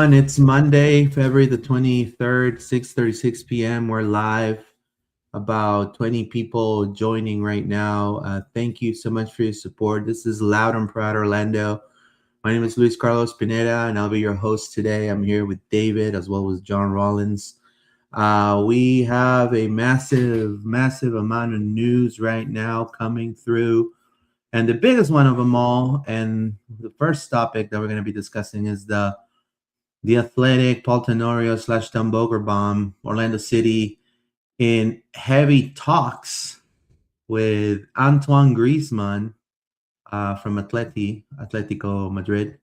everyone. It's Monday, February the 23rd, 6:36 p.m. We're live. About 20 people joining right now. Thank you so much for your support. This is Loud and Proud Orlando. My name is Luis Carlos Pineda, and I'll be your host today. I'm here with David as well as John Rollins. We have a massive amount of news right now coming through. And the biggest one of them all, and the first topic that we're going to be discussing is the Athletic, Paul Tenorio / Tom Bogerbaum, Orlando City, in heavy talks with Antoine Griezmann from Atletico Madrid,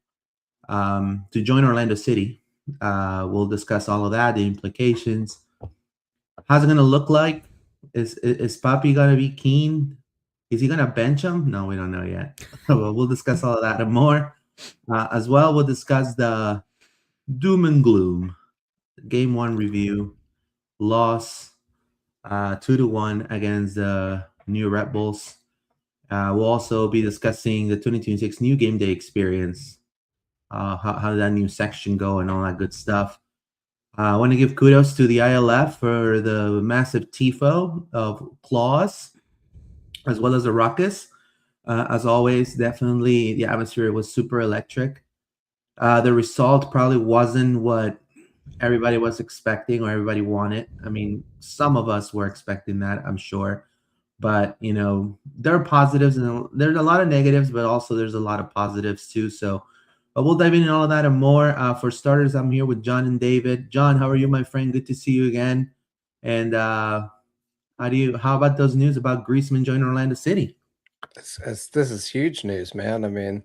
to join Orlando City. We'll discuss all of that, the implications. How's it going to look like? Is Papi going to be keen? Is he going to bench him? No, we don't know yet. We'll discuss all of that and more. As well, we'll discuss the doom and gloom. Game 1 review. Loss 2-1 against the New Red Bulls. We'll also be discussing the 2026 new game day experience. How did that new section go and all that good stuff. I want to give kudos to the ILF for the massive tifo of Claus, as well as the Ruckus. As always, definitely the atmosphere was super electric. The result probably wasn't what everybody was expecting or everybody wanted. I mean, some of us were expecting that, I'm sure. But, you know, there are positives and there's a lot of negatives, but also there's a lot of positives too. So we'll dive into all of that and more. For starters, I'm here with John and David. John, how are you, my friend? Good to see you again. And how about those news about Griezmann joining Orlando City? This is huge news, man. I mean,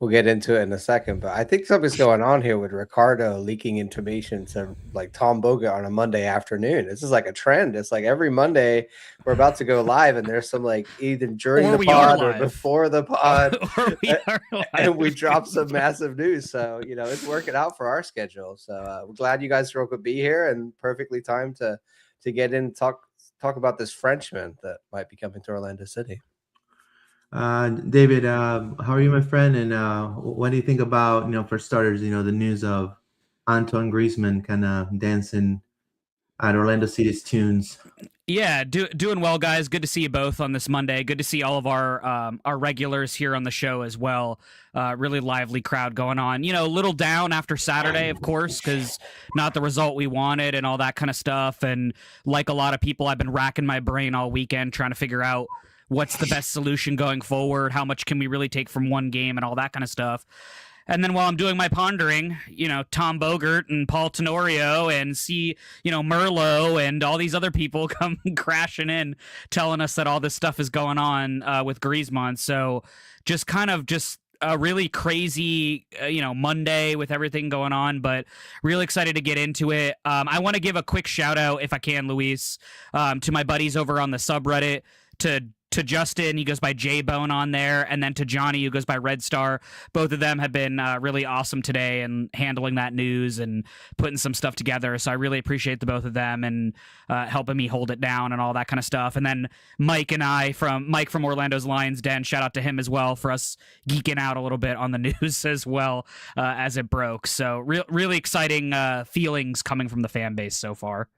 we'll get into it in a second, but I think something's going on here with Ricardo leaking information to like Tom Boga on a Monday afternoon. This is like a trend. It's like every Monday we're about to go live, and there's some like either during the pod or before the pod, and we drop some massive news. So you know it's working out for our schedule. So we're glad you guys could be here, and perfectly timed to get in and talk about this Frenchman that might be coming to Orlando City. David, how are you, my friend? And what do you think about, you know, for starters, you know, the news of Antoine Griezmann kind of dancing at Orlando City's tunes? Yeah, doing well, guys. Good to see you both on this Monday. Good to see all of our regulars here on the show as well. Really lively crowd going on. You know, a little down after Saturday, of course, because not the result we wanted and all that kind of stuff. And like a lot of people, I've been racking my brain all weekend trying to figure out what's the best solution going forward? How much can we really take from one game and all that kind of stuff? And then while I'm doing my pondering, you know, Tom Bogert and Paul Tenorio and see, you know, Merlot and all these other people come crashing in telling us that all this stuff is going on with Griezmann. So just a really crazy, you know, Monday with everything going on, but really excited to get into it. I want to give a quick shout out, if I can, Luis, to my buddies over on the subreddit, to Justin, he goes by J-Bone on there, and then to Johnny, who goes by Red Star. Both of them have been really awesome today and handling that news and putting some stuff together. So I really appreciate the both of them and helping me hold it down and all that kind of stuff. And then Mike from Orlando's Lions Den, shout out to him as well for us geeking out a little bit on the news as well as it broke. So really exciting feelings coming from the fan base so far.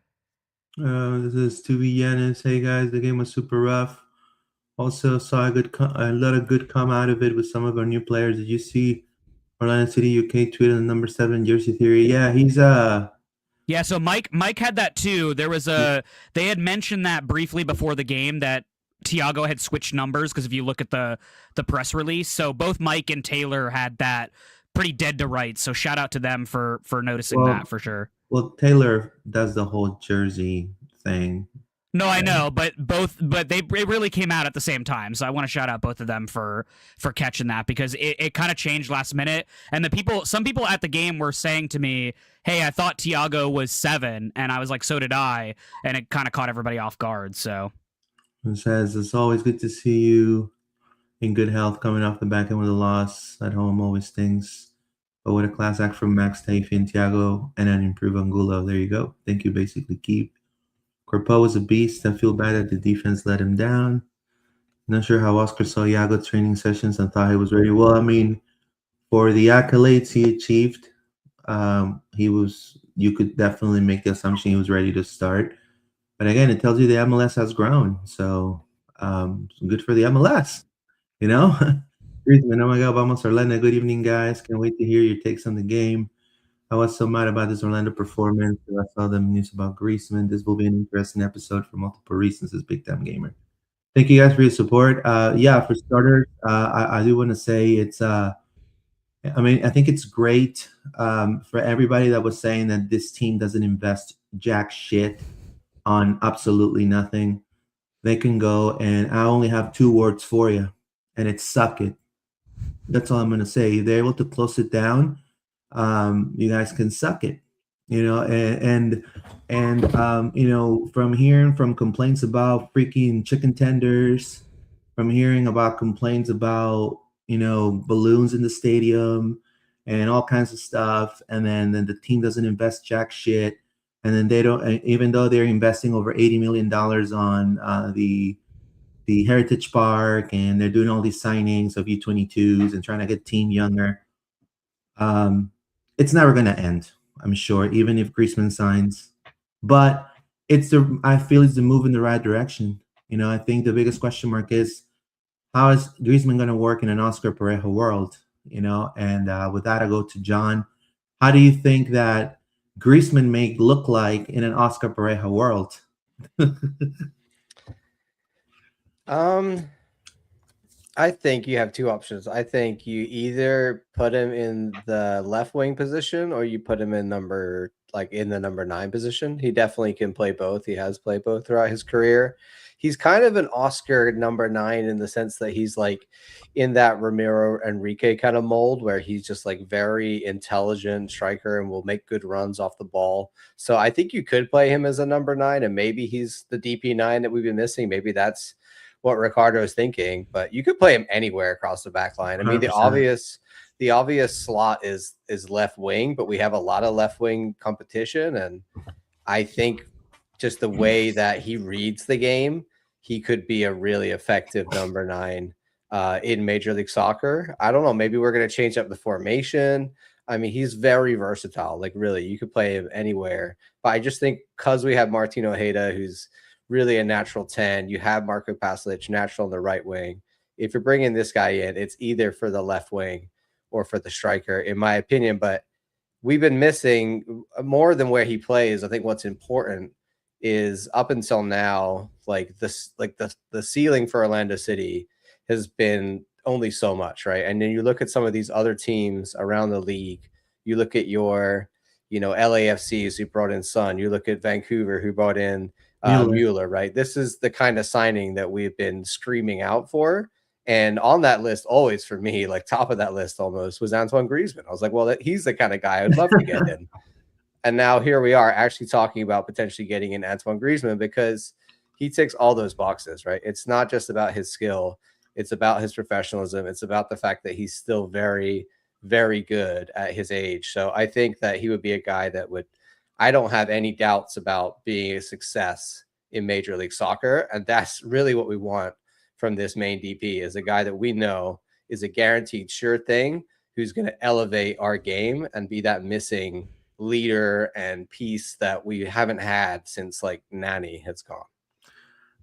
This is Tuvi Yanis. Hey guys, the game was super rough. Also saw a lot of good come out of it with some of our new players. Did you see Orlando City UK tweeted the number 7 jersey theory? Yeah, he's Yeah, so Mike had that too. There was they had mentioned that briefly before the game that Thiago had switched numbers, because if you look at the press release, so both Mike and Taylor had that pretty dead to rights. So shout out to them for noticing that for sure. Well, Taylor does the whole jersey thing. No, I know, but it really came out at the same time. So I want to shout out both of them for catching that, because it kind of changed last minute. And some people at the game were saying to me, hey, I thought Thiago was 7. And I was like, so did I. And it kind of caught everybody off guard. So it says, it's always good to see you in good health coming off the back end with a loss. At home always stings. But what a class act from Max, Taffy, and Thiago, and an improved Angulo. There you go. Thank you, basically, Keep. Crépeau was a beast. I feel bad that the defense let him down. Not sure how Oscar saw Iago training sessions and thought he was ready. Well, I mean, for the accolades he achieved, You could definitely make the assumption he was ready to start. But again, it tells you the MLS has grown. So good for the MLS, you know? Griezmann, oh my God, vamos Orlando. Good evening, guys. Can't wait to hear your takes on the game. I was so mad about this Orlando performance. I saw the news about Griezmann. This will be an interesting episode for multiple reasons as Big Time Gamer. Thank you guys for your support. Yeah, for starters, I do want to say it's I think it's great for everybody that was saying that this team doesn't invest jack shit on absolutely nothing. They can go, and I only have 2 words for you, and it's suck it. That's all I'm going to say. If they're able to close it down, you guys can suck it, you know, and you know, from hearing from complaints about freaking chicken tenders, from hearing about complaints about, you know, balloons in the stadium and all kinds of stuff, and then the team doesn't invest jack shit, and then they don't, even though they're investing over $80 million on the Heritage Park, and they're doing all these signings of U22s and trying to get team younger. It's never going to end, I'm sure, even if Griezmann signs. But I feel it's the move in the right direction. You know, I think the biggest question mark is, how is Griezmann going to work in an Oscar Pareja world? You know, and with that, I go to John. How do you think that Griezmann may look like in an Oscar Pareja world? I think you have 2 options. I think you either put him in the left wing position or you put him in the number 9 position. He definitely can play both. He has played both throughout his career. He's kind of an Oscar number 9 in the sense that he's like in that Ramiro Enrique kind of mold where he's just like very intelligent striker and will make good runs off the ball. So I think you could play him as a number 9, and maybe he's the DP9 that we've been missing. Maybe that's what Ricardo is thinking, but you could play him anywhere across the back line. I mean, 100%. the obvious slot is left wing, but we have a lot of left wing competition. And I think just the way that he reads the game, he could be a really effective number 9 in Major League Soccer. I don't know. Maybe we're going to change up the formation. I mean, he's very versatile. Like, really, you could play him anywhere. But I just think because we have Martin Ojeda, who's really a natural 10. You have Marco Pasalic, natural on the right wing. If you're bringing this guy in, it's either for the left wing or for the striker, in my opinion. But we've been missing more than where he plays. I think what's important is up until now, like this, like the ceiling for Orlando City has been only so much, right? And then you look at some of these other teams around the league. You look at your, you know, LAFCs who brought in Son. You look at Vancouver who brought in Mueller, right? This is the kind of signing that we've been screaming out for. And on that list, always for me, like top of that list almost, was Antoine Griezmann. I was like, well, he's the kind of guy I'd love to get in. And now here we are actually talking about potentially getting in Antoine Griezmann because he ticks all those boxes, right? It's not just about his skill. It's about his professionalism. It's about the fact that he's still very, very good at his age. So I think that he would be a guy that would, I don't have any doubts about being a success in Major League Soccer. And that's really what we want from this main DP, is a guy that we know is a guaranteed sure thing, who's going to elevate our game and be that missing leader and piece that we haven't had since like Nani has gone.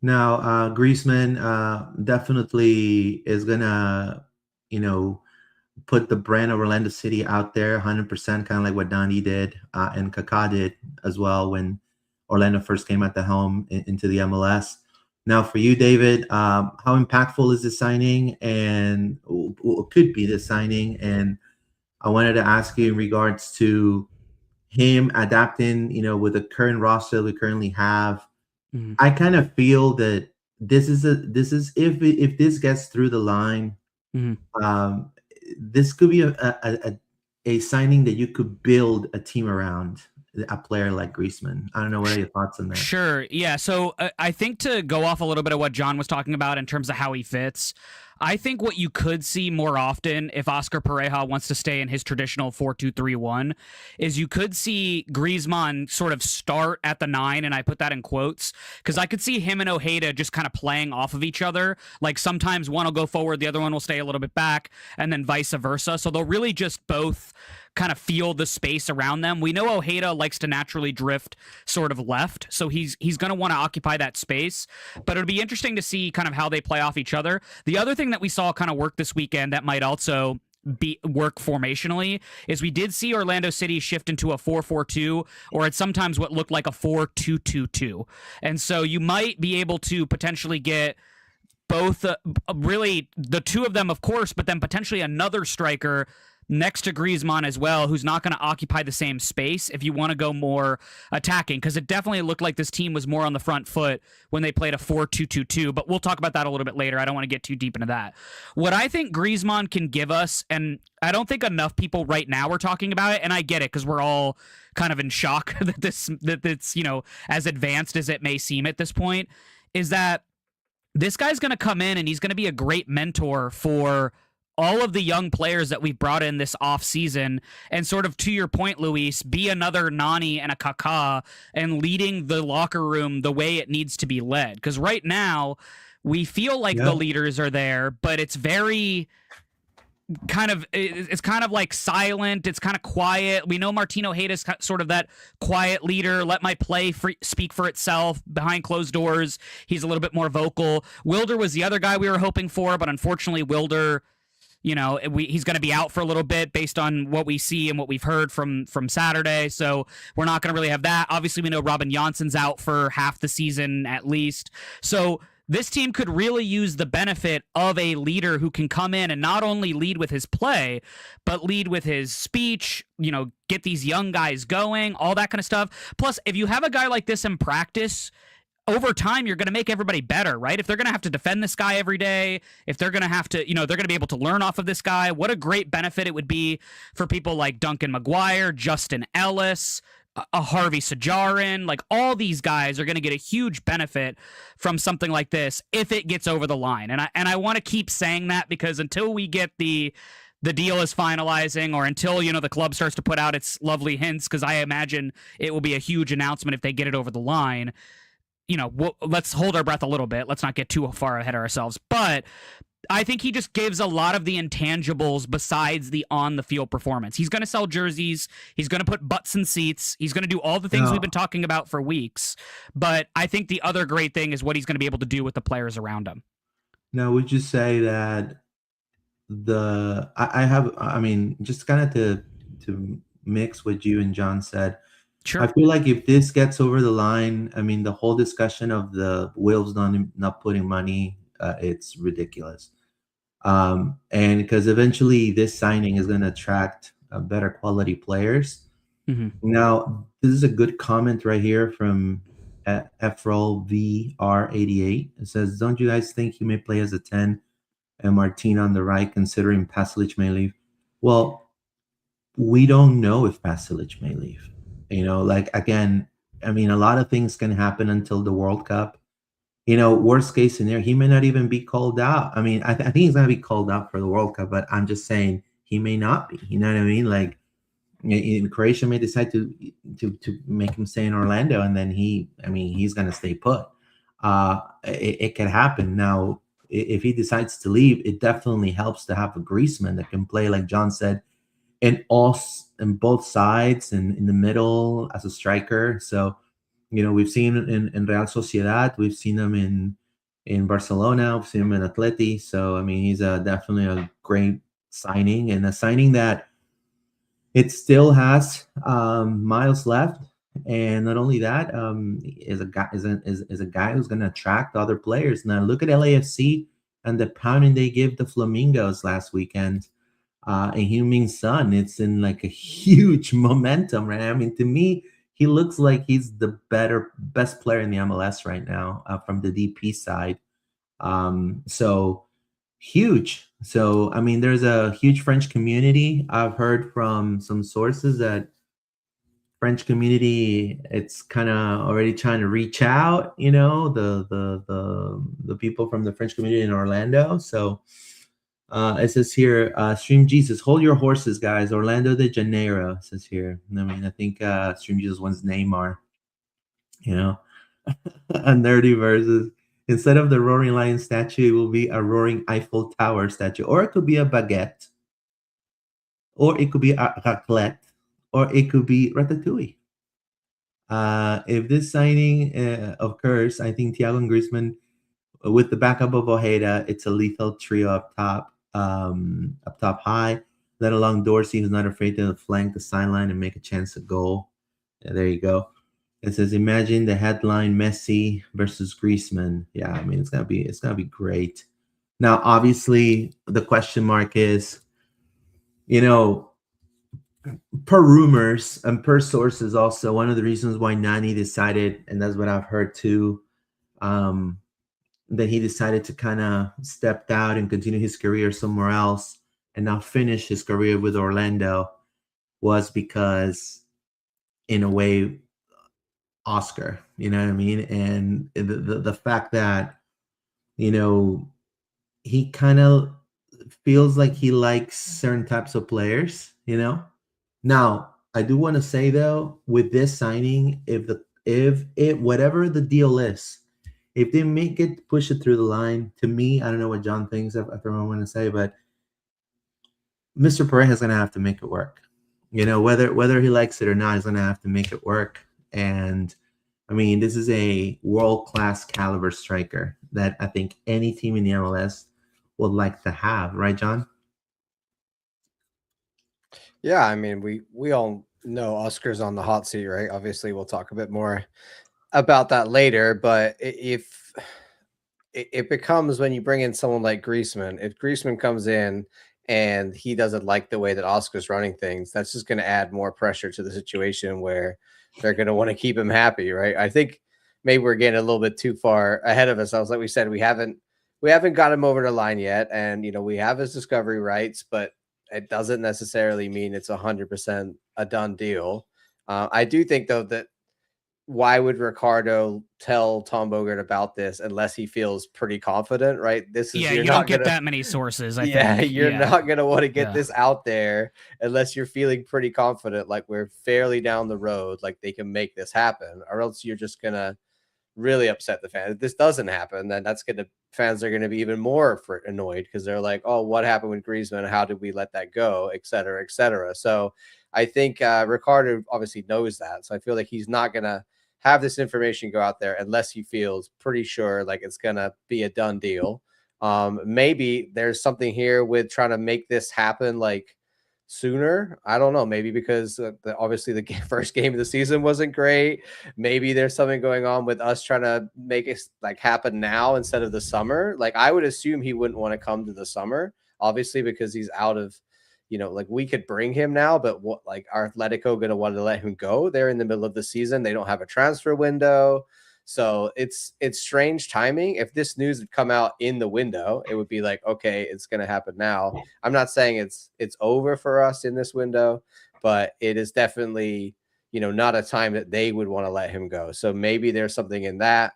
Now, Griezmann definitely is going to, you know, put the brand of Orlando City out there 100%, kind of like what Donnie did and Kaká did as well when Orlando first came at the helm into the MLS. Now, for you, David, how impactful is this signing, and could be this signing? And I wanted to ask you in regards to him adapting, you know, with the current roster we currently have. Mm-hmm. I kind of feel that this is if this gets through the line, mm-hmm. This could be a signing that you could build a team around. A player like Griezmann. I don't know. What are your thoughts on that? Sure. Yeah. So I think to go off a little bit of what John was talking about in terms of how he fits, I think what you could see more often if Oscar Pareja wants to stay in his traditional 4-2-3-1 is you could see Griezmann sort of start at the 9, and I put that in quotes because I could see him and Ojeda just kind of playing off of each other. Like sometimes one will go forward, the other one will stay a little bit back, and then vice versa. So they'll really just both kind of feel the space around them. We know Ojeda likes to naturally drift sort of left, so he's going to want to occupy that space. But it'll be interesting to see kind of how they play off each other. The other thing that we saw kind of work this weekend that might also work formationally is we did see Orlando City shift into a 4-4-2, or at sometimes what looked like a 4-2-2-2. And so you might be able to potentially get both really the two of them, of course, but then potentially another striker next to Griezmann as well, who's not going to occupy the same space if you want to go more attacking, because it definitely looked like this team was more on the front foot when they played a 4-2-2-2, but we'll talk about that a little bit later. I don't want to get too deep into that. What I think Griezmann can give us, and I don't think enough people right now are talking about it, and I get it because we're all kind of in shock that it's, you know, as advanced as it may seem at this point, is that this guy's going to come in and he's going to be a great mentor for all of the young players that we've brought in this off season, and sort of to your point, Luis, be another Nani and a Kaká and leading the locker room the way it needs to be led. Because right now we feel like the leaders are there, but it's very it's kind of like silent. It's kind of quiet. We know Martino Hayes is sort of that quiet leader. Let my play speak for itself behind closed doors. He's a little bit more vocal. Wilder was the other guy we were hoping for, but unfortunately Wilder, you know, he's going to be out for a little bit based on what we see and what we've heard from Saturday. So we're not going to really have that. Obviously, we know Robin Jansson's out for half the season at least. So this team could really use the benefit of a leader who can come in and not only lead with his play, but lead with his speech, you know, get these young guys going, all that kind of stuff. Plus, if you have a guy like this in practice, over time, you're going to make everybody better, right? If they're going to have to defend this guy every day, if they're going to have to, you know, they're going to be able to learn off of this guy, what a great benefit it would be for people like Duncan Maguire, Justin Ellis, a Harvey Sajarin. Like, all these guys are going to get a huge benefit from something like this if it gets over the line. And I want to keep saying that, because until we get the deal is finalizing, or until, you know, the club starts to put out its lovely hints, because I imagine it will be a huge announcement if they get it over the line, you know, let's hold our breath a little bit. Let's not get too far ahead of ourselves. But I think he just gives a lot of the intangibles besides the on-the-field performance. He's going to sell jerseys. He's going to put butts in seats. He's going to do all the things we've been talking about for weeks. But I think the other great thing is what he's going to be able to do with the players around him. Now, would you say that I mean, just kind of to mix what you and John said, Sure. I feel like if this gets over the line, I mean, the whole discussion of the Wolves not putting money, it's ridiculous. And because eventually this signing is going to attract better quality players. Mm-hmm. Now, this is a good comment right here from Efrol VR88. It says, don't you guys think he may play as a 10 and Martin on the right, considering Pasalic may leave? Well, we don't know if Pasalic may leave. You know, like, again, I mean, a lot of things can happen until the World Cup. You know, worst case scenario, he may not even be called out. I mean, I think he's going to be called out for the World Cup, but I'm just saying he may not be. You know what I mean? Like, Croatia may decide to make him stay in Orlando, and then he's going to stay put. It can happen. Now, if he decides to leave, it definitely helps to have a Griezmann that can play, like John said, in both sides and in the middle as a striker. So, you know, we've seen in Real Sociedad, we've seen him in Barcelona, we've seen him in Atleti. So, I mean, he's definitely a great signing, and a signing that it still has miles left. And not only that, is a guy who's going to attract other players. Now, look at LAFC and the pounding they give the Flamingos last weekend. And Heung-min Son, it's in like a huge momentum, right? I mean, to me, he looks like he's the best player in the MLS right now from the DP side. So huge. So, I mean, there's a huge French community. I've heard from some sources that French community, it's kind of already trying to reach out, you know, the people from the French community in Orlando. So, it says here, Stream Jesus, hold your horses, guys. Orlando de Janeiro, says here. I mean, I think Stream Jesus wants Neymar, you know. A nerdy versus, instead of the roaring lion statue, it will be a roaring Eiffel Tower statue, or it could be a baguette, or it could be raclette, or it could be ratatouille. If this signing occurs, I think Thiago and Griezmann, with the backup of Ojeda, it's a lethal trio up top high. Let alone Dorsey, who's not afraid to flank the sideline and make a chance at goal. Yeah, there you go. It says, imagine the headline: Messi versus Griezmann. Yeah, I mean, it's gonna be great. Now, obviously, the question mark is, per rumors and per sources, also one of the reasons why Nani decided, and that's what I've heard too, that he decided to kind of step out and continue his career somewhere else and now finish his career with Orlando, was because, in a way, Oscar, you know what I mean? And the fact that, he kind of feels like he likes certain types of players, Now, I do want to say though, with this signing, if it whatever the deal is, if they push it through the line, to me, I don't know what John thinks after what I want to say, but Mr. Pareja is going to have to make it work. Whether he likes it or not, he's going to have to make it work. And I mean, this is a world-class caliber striker that I think any team in the MLS would like to have, right, John? Yeah, I mean, we all know Oscar's on the hot seat, right? Obviously, we'll talk a bit more about that later, but if it becomes, when you bring in someone like Griezmann, if Griezmann comes in and he doesn't like the way that Oscar's running things, that's just going to add more pressure to the situation where they're going to want to keep him happy, right? I think maybe we're getting a little bit too far ahead of ourselves. Like we said, we haven't got him over the line yet, and we have his discovery rights, but it doesn't necessarily mean it's 100% a done deal. I do think though that, why would Ricardo tell Tom Bogert about this unless he feels pretty confident, right? This is, you don't get that many sources. I think. You're not going to want to get this out there unless you're feeling pretty confident, like we're fairly down the road, like they can make this happen, or else you're just going to really upset the fans. If this doesn't happen, then fans are going to be even more annoyed, because they're like, oh, what happened with Griezmann? How did we let that go? Et cetera, et cetera. So I think Ricardo obviously knows that. So I feel like he's not going to have this information go out there unless he feels pretty sure like it's going to be a done deal. Maybe there's something here with trying to make this happen like sooner. I don't know. Maybe because obviously the first game of the season wasn't great. Maybe there's something going on with us trying to make it like happen now instead of the summer. Like I would assume he wouldn't want to come to the summer, obviously, because he's out of, like we could bring him now, but what, like, are Atletico going to want to let him go? They're in the middle of the season. They don't have a transfer window. So it's strange timing. If this news had come out in the window, it would be like, okay, it's going to happen now. I'm not saying it's over for us in this window, but it is definitely, not a time that they would want to let him go. So maybe there's something in that.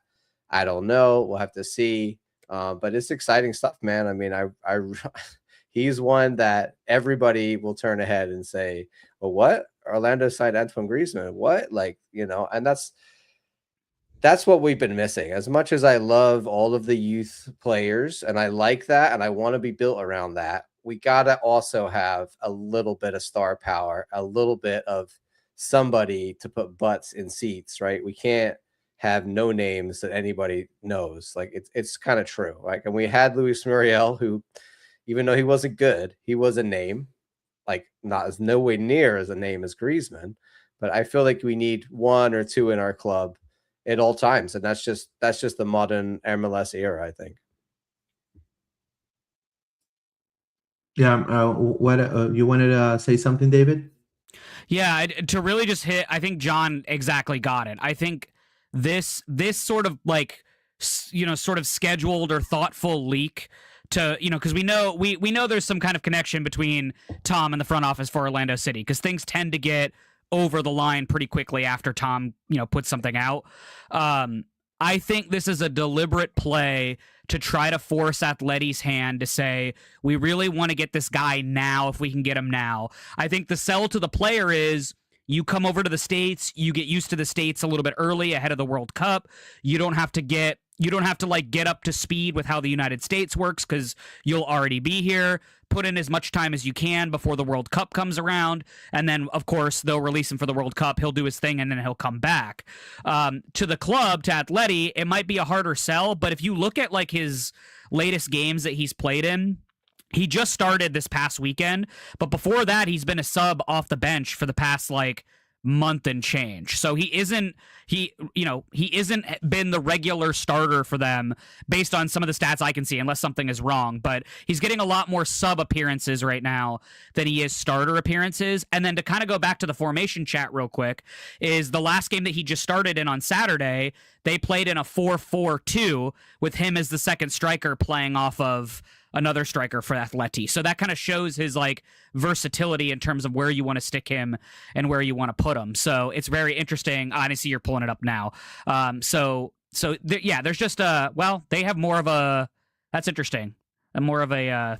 I don't know. We'll have to see. But it's exciting stuff, man. I mean, he's one that everybody will turn ahead and say, well, what? Orlando signed Antoine Griezmann. What? Like, and that's what we've been missing. As much as I love all of the youth players and I like that and I want to be built around that, we got to also have a little bit of star power, a little bit of somebody to put butts in seats, right? We can't have no names that anybody knows. Like it's kind of true. Like, and we had Luis Muriel, who, even though he wasn't good, he was a name, like not as no way near as a name as Griezmann. But I feel like we need one or two in our club at all times, and that's just the modern MLS era, I think. Yeah. What you wanted to say something, David? Yeah, to really just hit, I think John exactly got it. I think this sort of like, sort of scheduled or thoughtful leak to, because we know there's some kind of connection between Tom and the front office for Orlando City, because things tend to get over the line pretty quickly after Tom, puts something out. I think this is a deliberate play to try to force Atleti's hand to say, we really want to get this guy now if we can get him now. I think the sell to the player is, You come over to the States, you get used to the States a little bit early ahead of the World Cup. You don't have to get up to speed with how the United States works because you'll already be here. Put in as much time as you can before the World Cup comes around. And then, of course, they'll release him for the World Cup. He'll do his thing, and then he'll come back. To the club, to Atleti, it might be a harder sell. But if you look at like his latest games that he's played in, he just started this past weekend. But before that, he's been a sub off the bench for the past like month and change. So he isn't been the regular starter for them based on some of the stats I can see, unless something is wrong. But he's getting a lot more sub appearances right now than he is starter appearances. And then to kind of go back to the formation chat real quick, is the last game that he just started in on Saturday, they played in a 4-4-2 with him as the second striker playing off of another striker for Atleti. So that kind of shows his like versatility in terms of where you want to stick him and where you want to put him. So it's very interesting. I see you're pulling it up now. There's just they have more of a, that's interesting. More of a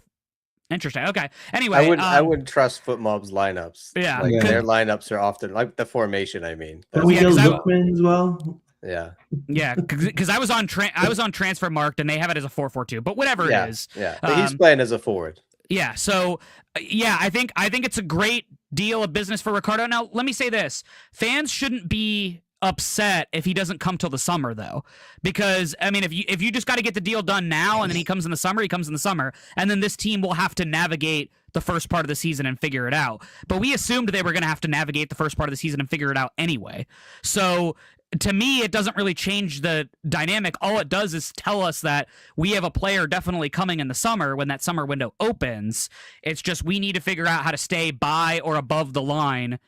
interesting. Okay. Anyway, I wouldn't trust FootMob's lineups. Yeah. Like their lineups are often like the formation. I mean, can we get Lookman as well? Yeah. Yeah, because I was on Transfer Marked and they have it as a 4-4-2, but whatever it is. Yeah, but he's playing as a forward. Yeah, so I think it's a great deal of business for Ricardo. Now, let me say this: fans shouldn't be upset if he doesn't come till the summer, though, because I mean, if you just got to get the deal done now and then he comes in the summer, and then this team will have to navigate the first part of the season and figure it out. But we assumed they were going to have to navigate the first part of the season and figure it out anyway. So to me, it doesn't really change the dynamic. All it does is tell us that we have a player definitely coming in the summer when that summer window opens. It's just we need to figure out how to stay by or above the line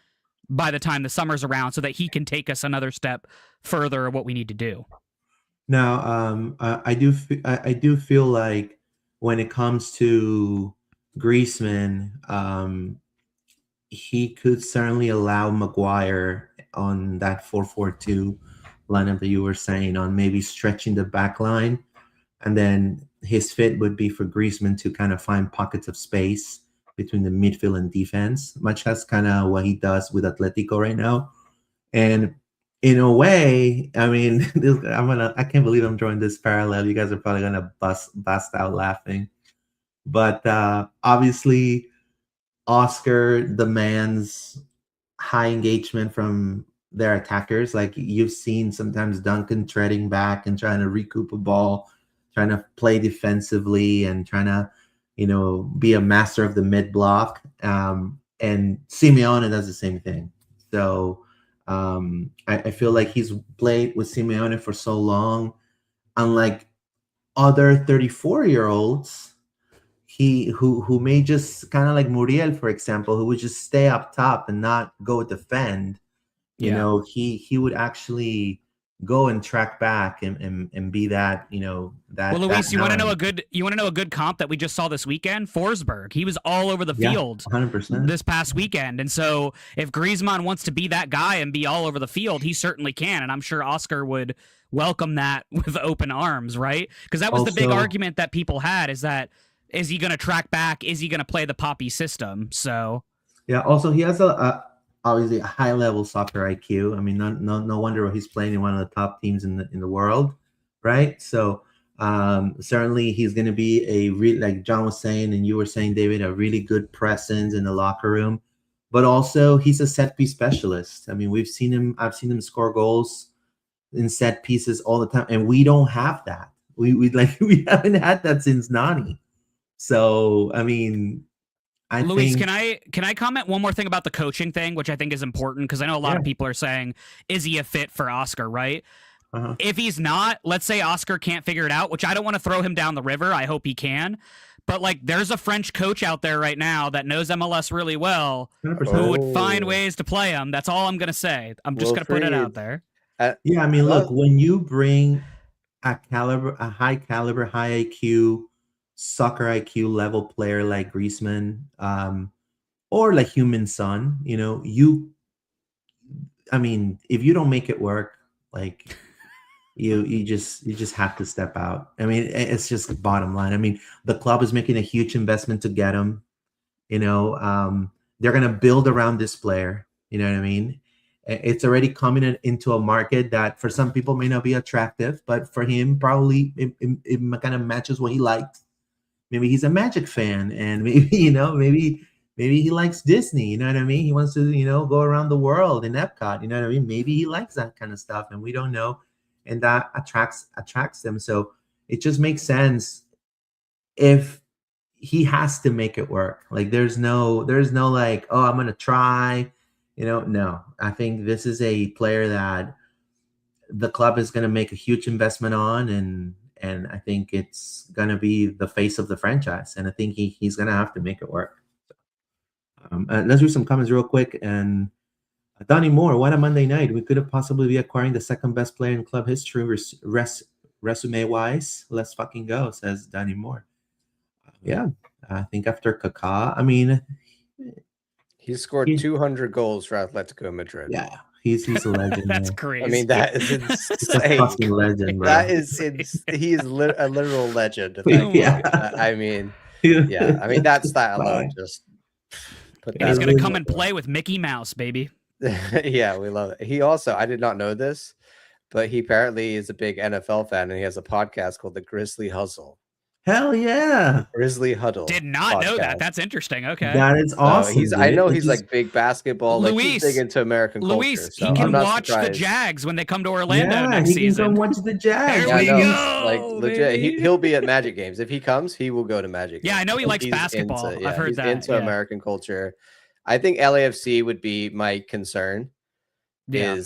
by the time the summer's around so that he can take us another step further of what we need to do. Now, I do feel like when it comes to Griezmann, he could certainly allow Maguire on that 4-4-2 lineup that you were saying, on maybe stretching the back line, and then his fit would be for Griezmann to kind of find pockets of space between the midfield and defense, much as kind of what he does with Atletico right now. And in a way, I mean, I can't believe I'm drawing this parallel. You guys are probably gonna bust out laughing, but obviously Oscar demands high engagement from their attackers. Like you've seen sometimes Duncan treading back and trying to recoup a ball, trying to play defensively and trying to, be a master of the mid block. And Simeone does the same thing. So I feel like he's played with Simeone for so long. Unlike other 34-year-olds, who may just kind of like Muriel, for example, who would just stay up top and not go defend. He would actually go and track back and be that, that. Well, Luis, you want to know a good comp that we just saw this weekend? Forsberg. He was all over the field 100% this past weekend. And so if Griezmann wants to be that guy and be all over the field, he certainly can. And I'm sure Oscar would welcome that with open arms, right? Because that was also the big argument that people had, is he going to track back? Is he going to play the Poppy system? So yeah. Also, he has obviously a high level soccer IQ. I mean, no wonder he's playing in one of the top teams in the world, right? So certainly he's going to be like John was saying and you were saying, David, a really good presence in the locker room. But also he's a set piece specialist. I mean, I've seen him score goals in set pieces all the time, and we don't have that. We haven't had that since Nani. So, I mean, Luis, can I comment one more thing about the coaching thing, which I think is important, because I know a lot of people are saying, is he a fit for Oscar, right? Uh-huh. If he's not, let's say Oscar can't figure it out, which I don't want to throw him down the river. I hope he can. But like, there's a French coach out there right now that knows MLS really well, 100%. Who would find ways to play him. That's all I'm going to say. I'm just going to put it out there. Yeah, I mean, look, when you bring a high caliber, high IQ, soccer IQ level player like Griezmann, or like Human Son, I mean, if you don't make it work, like you just have to step out. I mean, it's just bottom line. I mean, the club is making a huge investment to get him. They're gonna build around this player. You know what I mean? It's already coming into a market that for some people may not be attractive, but for him, probably it kind of matches what he likes. Maybe he's a Magic fan, and maybe maybe he likes Disney. You know what I mean? He wants to go around the world in Epcot. You know what I mean? Maybe he likes that kind of stuff, and we don't know, and that attracts them. So it just makes sense if he has to make it work. Like there's no like, oh, I'm gonna try. No. I think this is a player that the club is going to make a huge investment on, and I think it's going to be the face of the franchise, and I think he's going to have to make it work. Let's read some comments real quick. And Donnie Moore, what a Monday night. We could have possibly be acquiring the second best player in club history resume wise. Let's fucking go, says Donnie Moore. Yeah, I think after Kaká, I mean, he scored 200 goals for Atletico Madrid. Yeah, he's a legend. That's man. crazy. I mean, that is insane. He's a fucking legend, bro. That is he is a literal legend. I mean, yeah. I mean, that stat alone just put and he's gonna come and play with Mickey Mouse, baby. Yeah, we love it. He also, I did not know this, but he apparently is a big NFL fan, and he has a podcast called the Grizzly Hustle. Hell yeah. Grizzly Huddle. Did not know that. That's interesting. Okay. That is awesome. I know he's like big basketball. Luis, like he's big into American culture. Luis, So he can watch the Jags when they come to Orlando next he season. can go watch the Jags. There we go, like legit, he'll be at Magic games. If he comes, he will go to Magic games. Yeah, I know he likes basketball. I've heard that. Into American culture. I think LAFC would be my concern. Do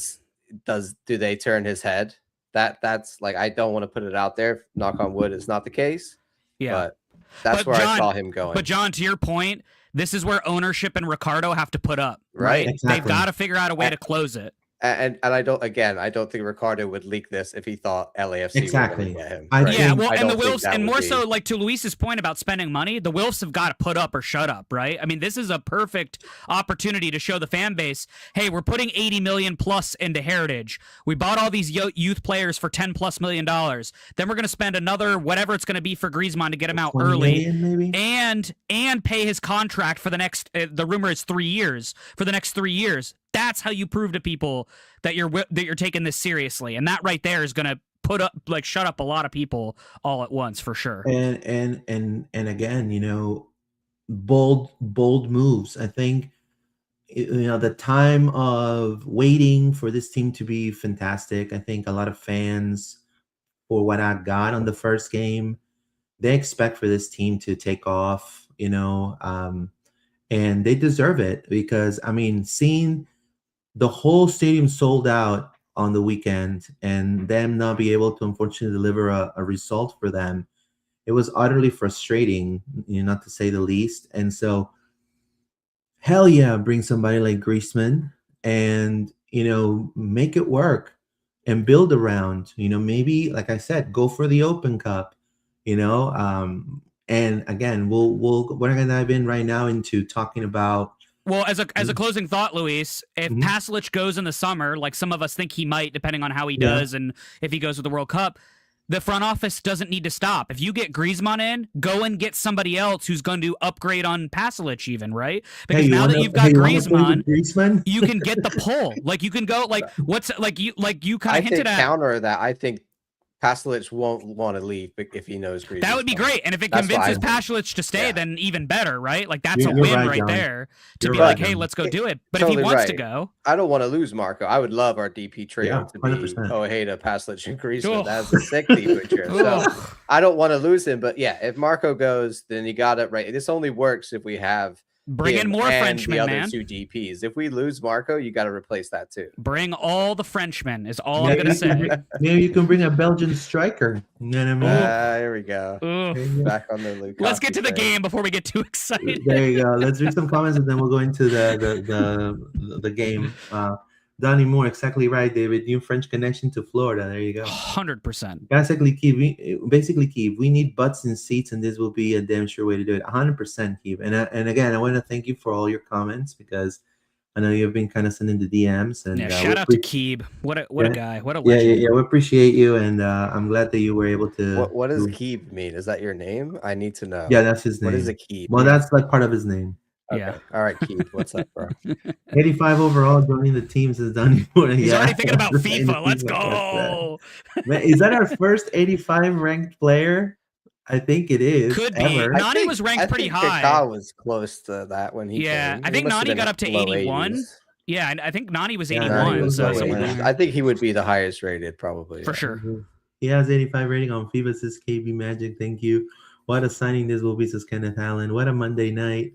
they turn his head? That's like, I don't want to put it out there. Knock on wood, it's not the case. Yeah. But that's where I saw him going. But John, to your point, this is where ownership and Ricardo have to put up. Right. Exactly. They've got to figure out a way to close it. And I don't think Ricardo would leak this if he thought LAFC would get him. Yeah, well, and the Wilfs, and more so, like to Luis's point about spending money, the Wilfs have got to put up or shut up, right? I mean, this is a perfect opportunity to show the fan base, hey, we're putting 80 million plus into Heritage. We bought all these youth players for $10+ million. Then we're going to spend another whatever it's going to be for Griezmann to get him out early, and pay his contract for the next. The rumor is 3 years for the next 3 years. That's how you prove to people that you're taking this seriously, and that right there is going to shut up a lot of people all at once for sure. And again, bold moves. I think the time of waiting for this team to be fantastic. I think a lot of fans, for what I got on the first game, they expect for this team to take off. And they deserve it, because I mean, seeing the whole stadium sold out on the weekend and them not be able to unfortunately deliver a result for them, it was utterly frustrating, not to say the least. And so, hell yeah, bring somebody like Griezmann and, make it work and build around, maybe, like I said, go for the Open Cup, and again, we're going to dive in right now into talking about. Well, as a closing thought, Luis, if Pasalic goes in the summer, like some of us think he might, depending on how he does and if he goes with the World Cup, the front office doesn't need to stop. If you get Griezmann in, go and get somebody else who's going to upgrade on Pasalic even, right? Because now that you've got Griezmann, you can get the pull. Like you can go you kind of hinted at. Counter that, I think Pasalic won't want to leave if he knows Griezmann. That would be great. And if it convinces Pasalic to stay, then even better, right? Like that's a win right there to be like, hey, let's go do it. But if he wants to go, I don't want to lose Marco. I would love our DP trio to be Ojeda, Pasalic, and Griezmann. That's a sick DP trio. So I don't want to lose him. But yeah, if Marco goes, then you got it right. This only works if we have bring in more Frenchmen, the other two DPs. If we lose Marco, you got to replace that too. Bring all the Frenchmen is all I'm gonna say. Maybe you can bring a Belgian striker. You know what I mean? Here we go. Back on the Luke. Let's get to the game before we get too excited. There you go. Let's read some comments and then we'll go into the game. Donnie Moore, exactly right, David. New French connection to Florida. There you go. 100%. Basically, Keith, we need butts in seats, and this will be a damn sure way to do it. 100%, Keith. And again, I want to thank you for all your comments, because I know you've been kind of sending the DMs. And shout out to Keeb. What a guy. What a legend. Yeah. We appreciate you, and I'm glad that you were able to. What does Keeb mean? Is that your name? I need to know. Yeah, that's his name. What is a Keeb? Well, that's like part of his name. Yeah. Okay. All right, Keith. What's up, bro? 85 overall. Joining the teams is done. He's already thinking about In the FIFA. Let's FIFA, go. Man, is that our first 85 ranked player? I think it is. Could be. Ever. Nani was ranked pretty high. Kaká was close to that when he Yeah, came. I He think must have Nani been got up to low 81. 80s. Yeah, I think Nani was Yeah, 81. Nani was So low somewhere 80s. there. I think he would be the highest rated, probably. For sure. He has 85 rating on FIFA, says KB Magic. Thank you. What a signing this will be, says Kenneth Allen. What a Monday night.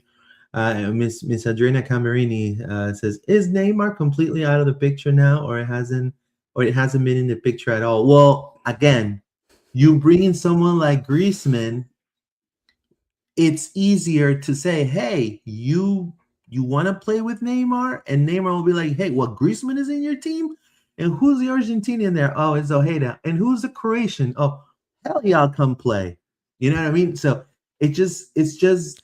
Miss Adriana Camerini says, is Neymar completely out of the picture now, or it hasn't been in the picture at all? Well, again, you bring in someone like Griezmann, it's easier to say, hey, you want to play with Neymar? And Neymar will be like, hey, what, Griezmann is in your team? And who's the Argentinian there? Oh, it's Ojeda. And who's the Croatian? Oh, hell yeah, I'll come play. You know what I mean? So it's just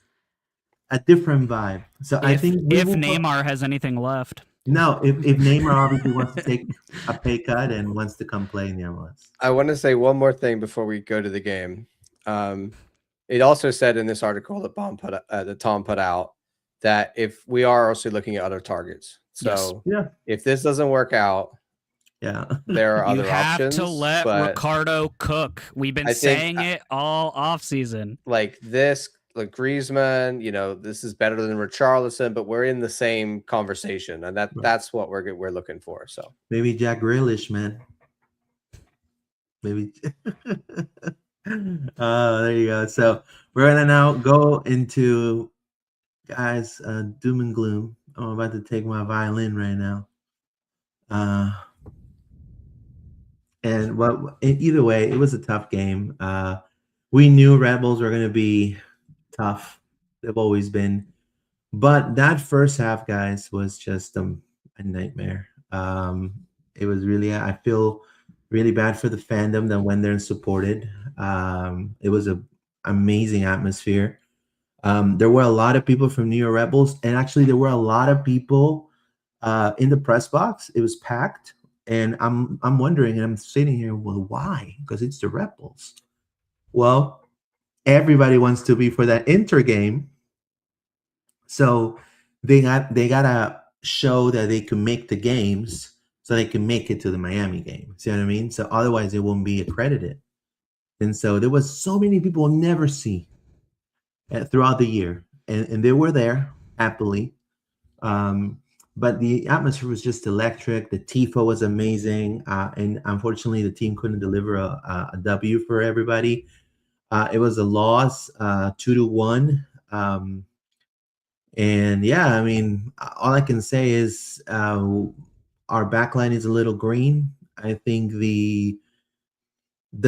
a different vibe. So I think if Neymar has anything left. No, if Neymar obviously wants to take a pay cut and wants to come play in the MLS. I want to say one more thing before we go to the game. It also said in this article that Tom put out that if we are also looking at other targets. So if this doesn't work out, there are other options. You have to let Ricardo cook. We've been saying it all off season. Like this, like Griezmann, you know, this is better than Richarlison, but we're in the same conversation, and that's what we're looking for. So maybe Jack Grealish, man. Maybe. There you go. So we're gonna now go into, guys, doom and gloom. I'm about to take my violin right now. And either way, it was a tough game. We knew Red Bulls were gonna be tough. They've always been. But that first half, guys, was just a nightmare. It was really, I feel really bad for the fandom that went there and supported. It was an amazing atmosphere. There were a lot of people from New York Red Bulls, and actually there were a lot of people in the press box. It was packed, and I'm wondering, and I'm sitting here, well, why? Because it's the Red Bulls. Well, everybody wants to be for that Inter game, so they gotta show that they can make the games, so they can make it to the Miami game. See what I mean? So otherwise, it won't be accredited. And so there was so many people we'll never see throughout the year, and they were there happily. But the atmosphere was just electric. The tifo was amazing, and unfortunately, the team couldn't deliver a W for everybody. It was a loss, 2-1. And yeah, I mean, all I can say is our backline is a little green. I think the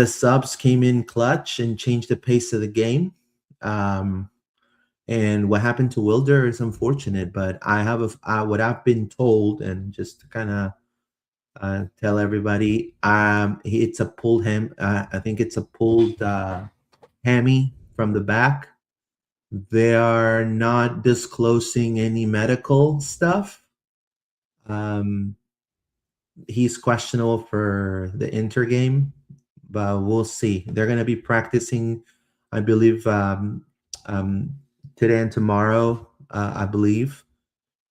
subs came in clutch and changed the pace of the game. And what happened to Wilder is unfortunate, but I have what I've been told, and just to kind of tell everybody, it's a pulled ham. I think it's a pulled hammy from the back. They are not disclosing any medical stuff. He's questionable for the Inter game, but we'll see. They're going to be practicing, I believe, today and tomorrow, I believe.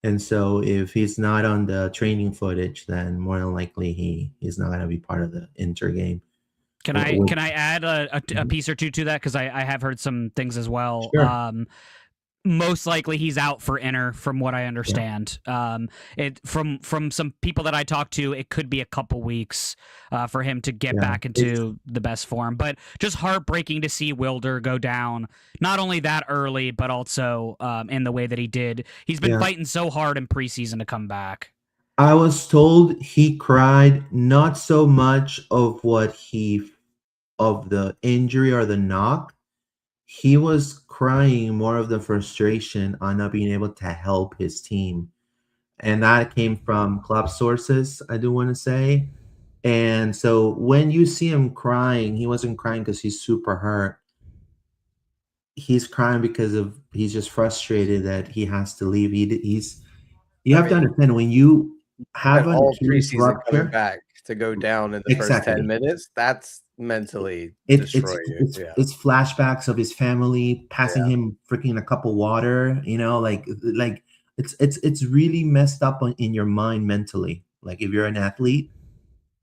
And so if he's not on the training footage, then more than likely he's not going to be part of the Inter game. Can I add a piece or two to that? Because I have heard some things as well. Sure. Most likely he's out for Inter, from what I understand. From some people that I talked to, it could be a couple weeks for him to get back into the best form. But just heartbreaking to see Wilder go down, not only that early, but also in the way that he did. He's been fighting so hard in preseason to come back. I was told he cried not so much of the injury or the knock. He was crying more of the frustration on not being able to help his team. And that came from club sources, I do want to say. And so when you see him crying, he wasn't crying because he's super hurt. He's crying because he's just frustrated that he has to leave. You have to understand, when you have all preseason coming back to go down in the first 10 minutes, that's mentally It's destroy you. Yeah. it's flashbacks of his family passing him freaking a cup of water. Like it's really messed up in your mind mentally. Like if you're an athlete.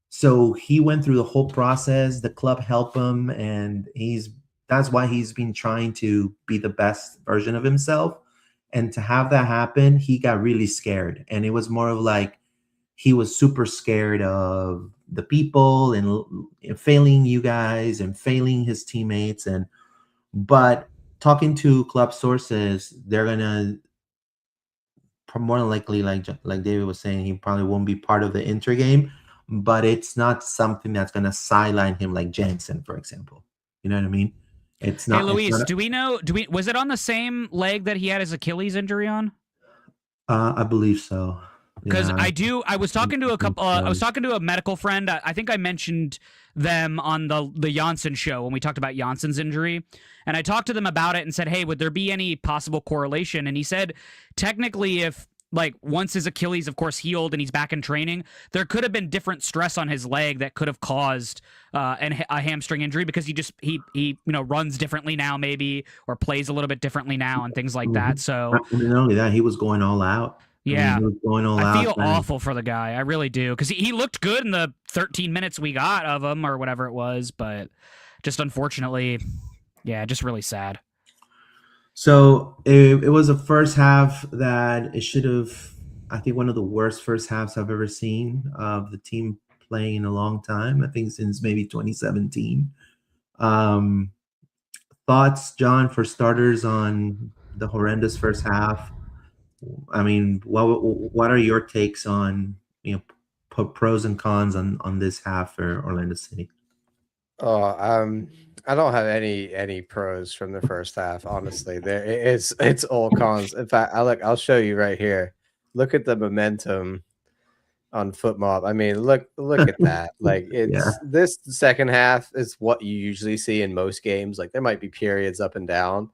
So he went through the whole process. The club helped him, and that's why he's been trying to be the best version of himself. And to have that happen, he got really scared, and it was more of like he was super scared of the people and failing you guys and failing his teammates. But talking to club sources, they're gonna more than likely, like David was saying, he probably won't be part of the Inter game, but it's not something that's gonna sideline him like Jensen, for example. You know what I mean? It's not. Hey, Luis, do we know? Was it on the same leg that he had his Achilles injury on? I believe so. Because Yeah. I was talking to a couple. I was talking to a medical friend. I think I mentioned them on the Janssen show when we talked about Janssen's injury, and I talked to them about it and said, "Hey, would there be any possible correlation?" And he said, technically, if like once his Achilles, of course, healed and he's back in training, there could have been different stress on his leg that could have caused a hamstring injury because he runs differently now maybe or plays a little bit differently now and things like that. So not only that, he was going all out. yeah, he was going all I out. feel awful for the guy. I really do because he looked good in the 13 minutes we got of him or whatever it was, but just unfortunately, yeah, just really sad. So it was a first half that it should have, I think, one of the worst first halves I've ever seen of the team playing in a long time. I think since maybe 2017. Thoughts, John, for starters, on the horrendous first half? I mean, what are your takes on pros and cons on this half for Orlando City? Oh, I don't have any pros from the first half. Honestly, it's all cons. In fact, I'll show you right here. Look at the momentum on FootMob. I mean, look at that. Like this second half is what you usually see in most games. Like there might be periods up and down.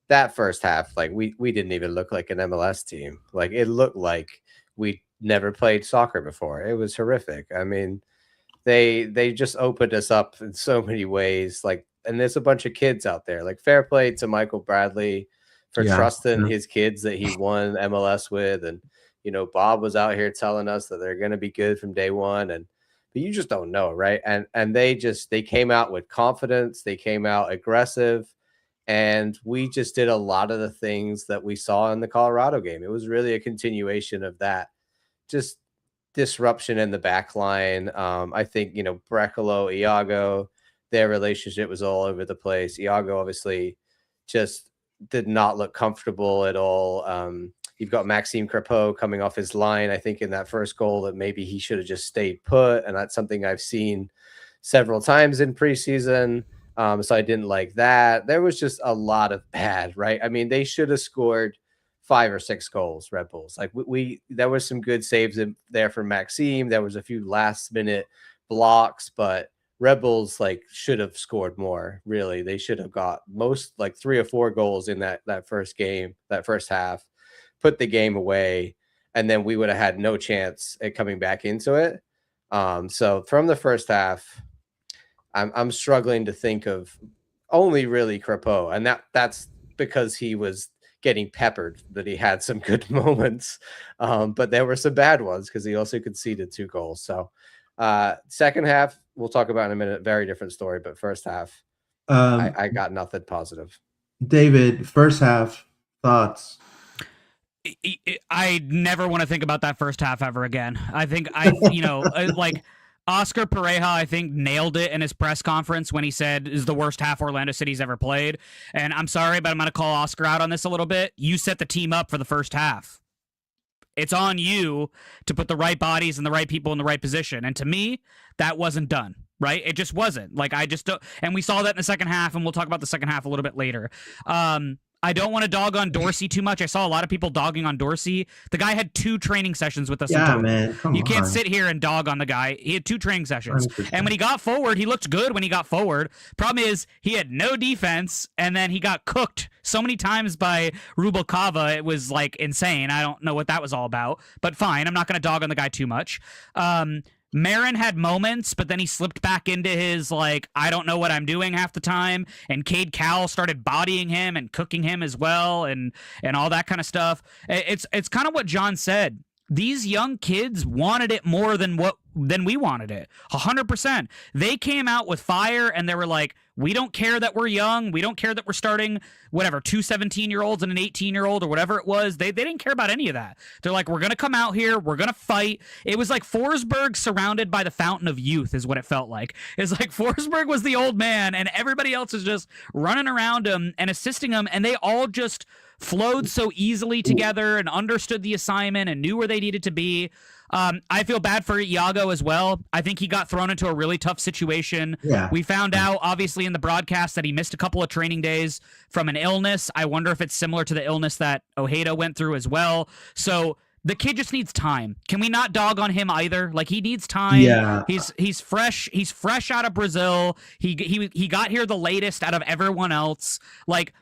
That first half, like we didn't even look like an MLS team. Like it looked like we never played soccer before. It was horrific. I mean, they just opened us up in so many ways. Like, and there's a bunch of kids out there. Like, fair play to Michael Bradley for trusting his kids that he won MLS with. And, Bob was out here telling us that they're going to be good from day one. But you just don't know, right? And they came out with confidence. They came out aggressive. And we just did a lot of the things that we saw in the Colorado game. It was really a continuation of that. Just disruption in the back line. I think, Brecalo, Iago, their relationship was all over the place. Iago obviously just did not look comfortable at all. You've got Maxime Crépeau coming off his line, I think, in that first goal that maybe he should have just stayed put. And that's something I've seen several times in preseason. So I didn't like that. There was just a lot of bad, right? I mean, they should have scored 5 or 6 goals, Red Bulls. Like there was some good saves in there from Maxime. There was a few last minute blocks, but Red Bulls should have scored more. Really, they should have got most 3 or 4 goals in that first game, that first half, put the game away, and then we would have had no chance at coming back into it. So from the first half, I'm struggling to think of only really Crépeau, and that's because he was getting peppered, that he had some good moments, but there were some bad ones because he also conceded 2 goals. So second half, we'll talk about in a minute, very different story, but first half, I got nothing positive. David, first half thoughts? I never want to think about that first half ever again. I think Oscar Pareja, I think, nailed it in his press conference when he said is the worst half Orlando City's ever played. And I'm sorry, but I'm going to call Oscar out on this a little bit. You set the team up for the first half. It's on you to put the right bodies and the right people in the right position. And to me, that wasn't done, right? It just wasn't. I just don't. And we saw that in the second half, and we'll talk about the second half a little bit later. I don't want to dog on Dorsey too much. I saw a lot of people dogging on Dorsey. The guy had 2 training sessions with us. Yeah, man. You can't sit here and dog on the guy. He had 2 training sessions. 100%. And when he got forward, he looked good when he got forward. Problem is, he had no defense, and then he got cooked so many times by Rubalcava. It was insane. I don't know what that was all about, but fine. I'm not going to dog on the guy too much. Marin had moments, but then he slipped back into his, like, I don't know what I'm doing half the time. And Cade Cowell started bodying him and cooking him as well, and all that kind of stuff. It's kind of what John said. These young kids wanted it more than we wanted it. 100%. They came out with fire, and they were like, we don't care that we're young. We don't care that we're starting whatever, 2 17-year-olds and an 18-year-old or whatever it was. They didn't care about any of that. They're like, we're going to come out here. We're going to fight. It was like Forsberg surrounded by the fountain of youth is what it felt like. It's like Forsberg was the old man, and everybody else is just running around him and assisting him, and they all just flowed so easily together and understood the assignment and knew where they needed to be. I feel bad for Iago as well. I think he got thrown into a really tough situation. Yeah. We found out, obviously, in the broadcast that he missed a couple of training days from an illness. I wonder if it's similar to the illness that Ojeda went through as well. So the kid just needs time. Can we not dog on him either? Like, he needs time. Yeah. He's fresh. He's fresh out of Brazil. He got here the latest out of everyone else. Like,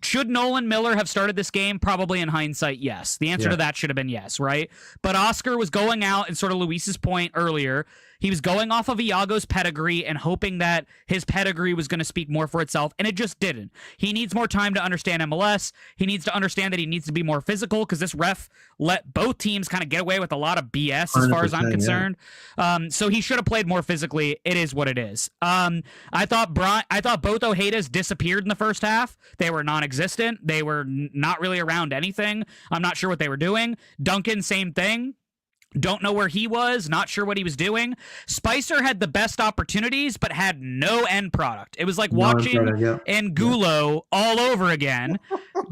should Nolan Miller have started this game? Probably, in hindsight, yes. The answer to that should have been yes, right? But Oscar was going out, and sort of Luis's point earlier, he was going off of Iago's pedigree and hoping that his pedigree was going to speak more for itself, and it just didn't. He needs more time to understand MLS. He needs to understand that he needs to be more physical, because this ref let both teams kind of get away with a lot of BS as far as I'm concerned. Yeah. So he should have played more physically. It is what it is. I thought both Ojedas disappeared in the first half. They were non-existent. They were not really around anything. I'm not sure what they were doing. Duncan, same thing. Don't know where he was, not sure what he was doing. Spicer had the best opportunities, but had no end product. It was like watching Angulo all over again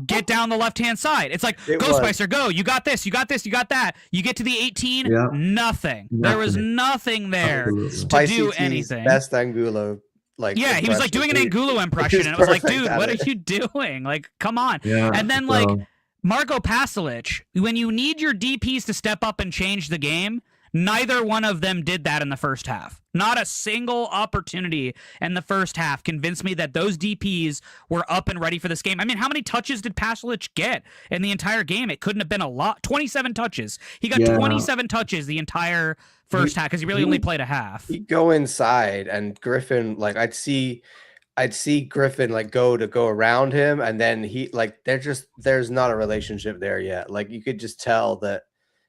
get down the left-hand side. It's like, Spicer, go. You got this, you got this, you got that. You get to the 18, nothing. There was nothing there to do anything. Best Angulo. Like, yeah, he was like doing an Angulo impression, and it was like, dude, what are you doing? Like, come on. Yeah, and then, like, Marco Pasalic, when you need your DPs to step up and change the game, neither one of them did that in the first half. Not a single opportunity in the first half convinced me that those DPs were up and ready for this game. I mean, how many touches did Pasalic get in the entire game? It couldn't have been a lot. 27 touches. He got 27 touches the entire first half, because he really only played a half. He'd go inside, and Griffin, like, I'd see Griffin like go around him, and then he, like, there's not a relationship there yet. Like, you could just tell that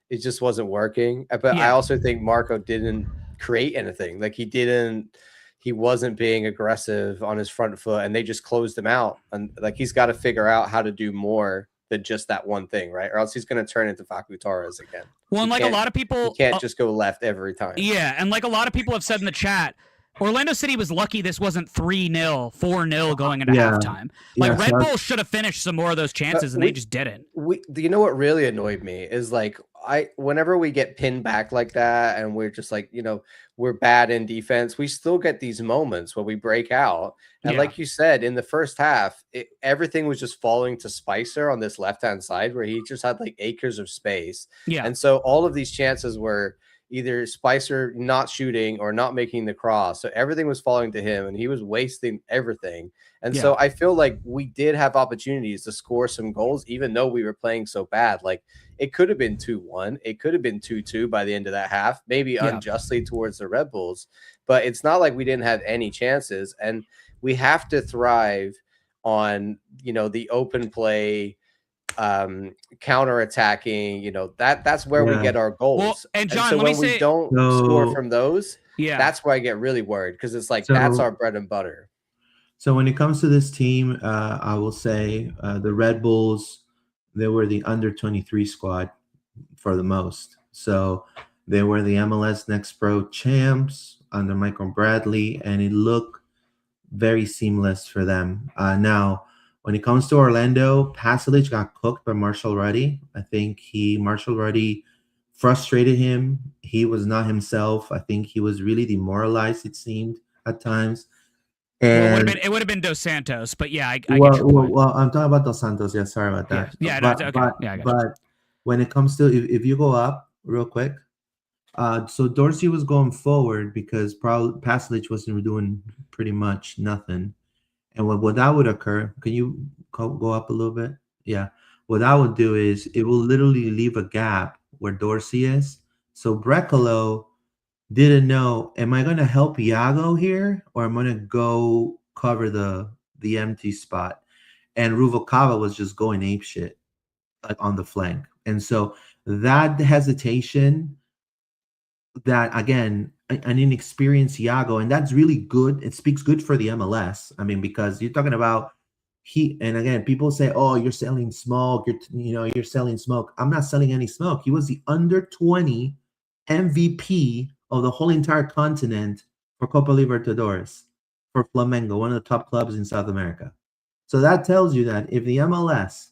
it just wasn't working. But I also think Marco didn't create anything. Like, he wasn't being aggressive on his front foot, and they just closed him out. And like, he's got to figure out how to do more than just that one thing, right? Or else he's going to turn into Facu Torres again. Well, and like a lot of people, he can't just go left every time. Yeah, and like a lot of people have said in the chat, Orlando City was lucky this wasn't 3-0, 4-0 going into halftime. Like, Red Bull should have finished some more of those chances, and they just didn't. You know what really annoyed me is, like, whenever we get pinned back like that, and we're just like, we're bad in defense, we still get these moments where we break out. And like you said, in the first half, everything was just falling to Spicer on this left-hand side, where he just had like acres of space. Yeah. And so all of these chances were either Spicer not shooting or not making the cross. So everything was falling to him, and he was wasting everything. And so I feel like we did have opportunities to score some goals, even though we were playing so bad. Like, it could have been 2-1. It could have been 2-2 by the end of that half, maybe unjustly towards the Red Bulls. But it's not like we didn't have any chances. And we have to thrive on, the open play, counter-attacking, that's where we get our goals. Well, and John, so let when me say, we don't score from those, that's where I get really worried, because it's like, that's our bread and butter. So when it comes to this team, I will say the Red Bulls, they were the under-23 squad for the most. So they were the MLS Next Pro champs under Michael Bradley, and it looked very seamless for them. Now, when it comes to Orlando, Pasalic got cooked by Marshall Ruddy. I think Marshall Ruddy frustrated him. He was not himself. I think he was really demoralized, it seemed, at times. And it would have been Dos Santos, but I get well, your point. Well, I'm talking about Dos Santos. Yeah, sorry about that. But when it comes to, if you go up real quick, so Dorsey was going forward because probably Pasalic wasn't doing pretty much nothing. And what that would occur, can you go up a little bit? Yeah. What that would do is it will literally leave a gap where Dorsey is. So Brekalo didn't know, am I going to help Iago here or am I going to go cover the empty spot? And Ruvalcaba was just going ape shit like on the flank. And so that hesitation, that again, an inexperienced Iago, and that's really good. It speaks good for the MLS. I mean, because you're talking about and again, people say, "Oh, you're selling smoke. You're selling smoke." I'm not selling any smoke. He was the under 20 MVP of the whole entire continent for Copa Libertadores for Flamengo, one of the top clubs in South America. So that tells you that if the MLS,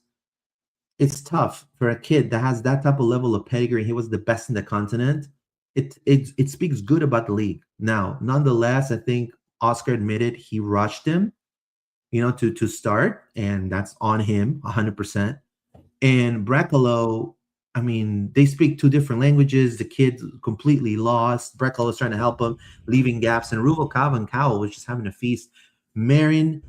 it's tough for a kid that has that type of level of pedigree. He was the best in the continent. It speaks good about the league. Now, nonetheless, I think Oscar admitted he rushed him, to start, and that's on him 100%. And Brecalo, I mean, they speak two different languages. The kid's completely lost. Brecalo's trying to help him, leaving gaps, and Ruvalcaba and Cowell was just having a feast. Marin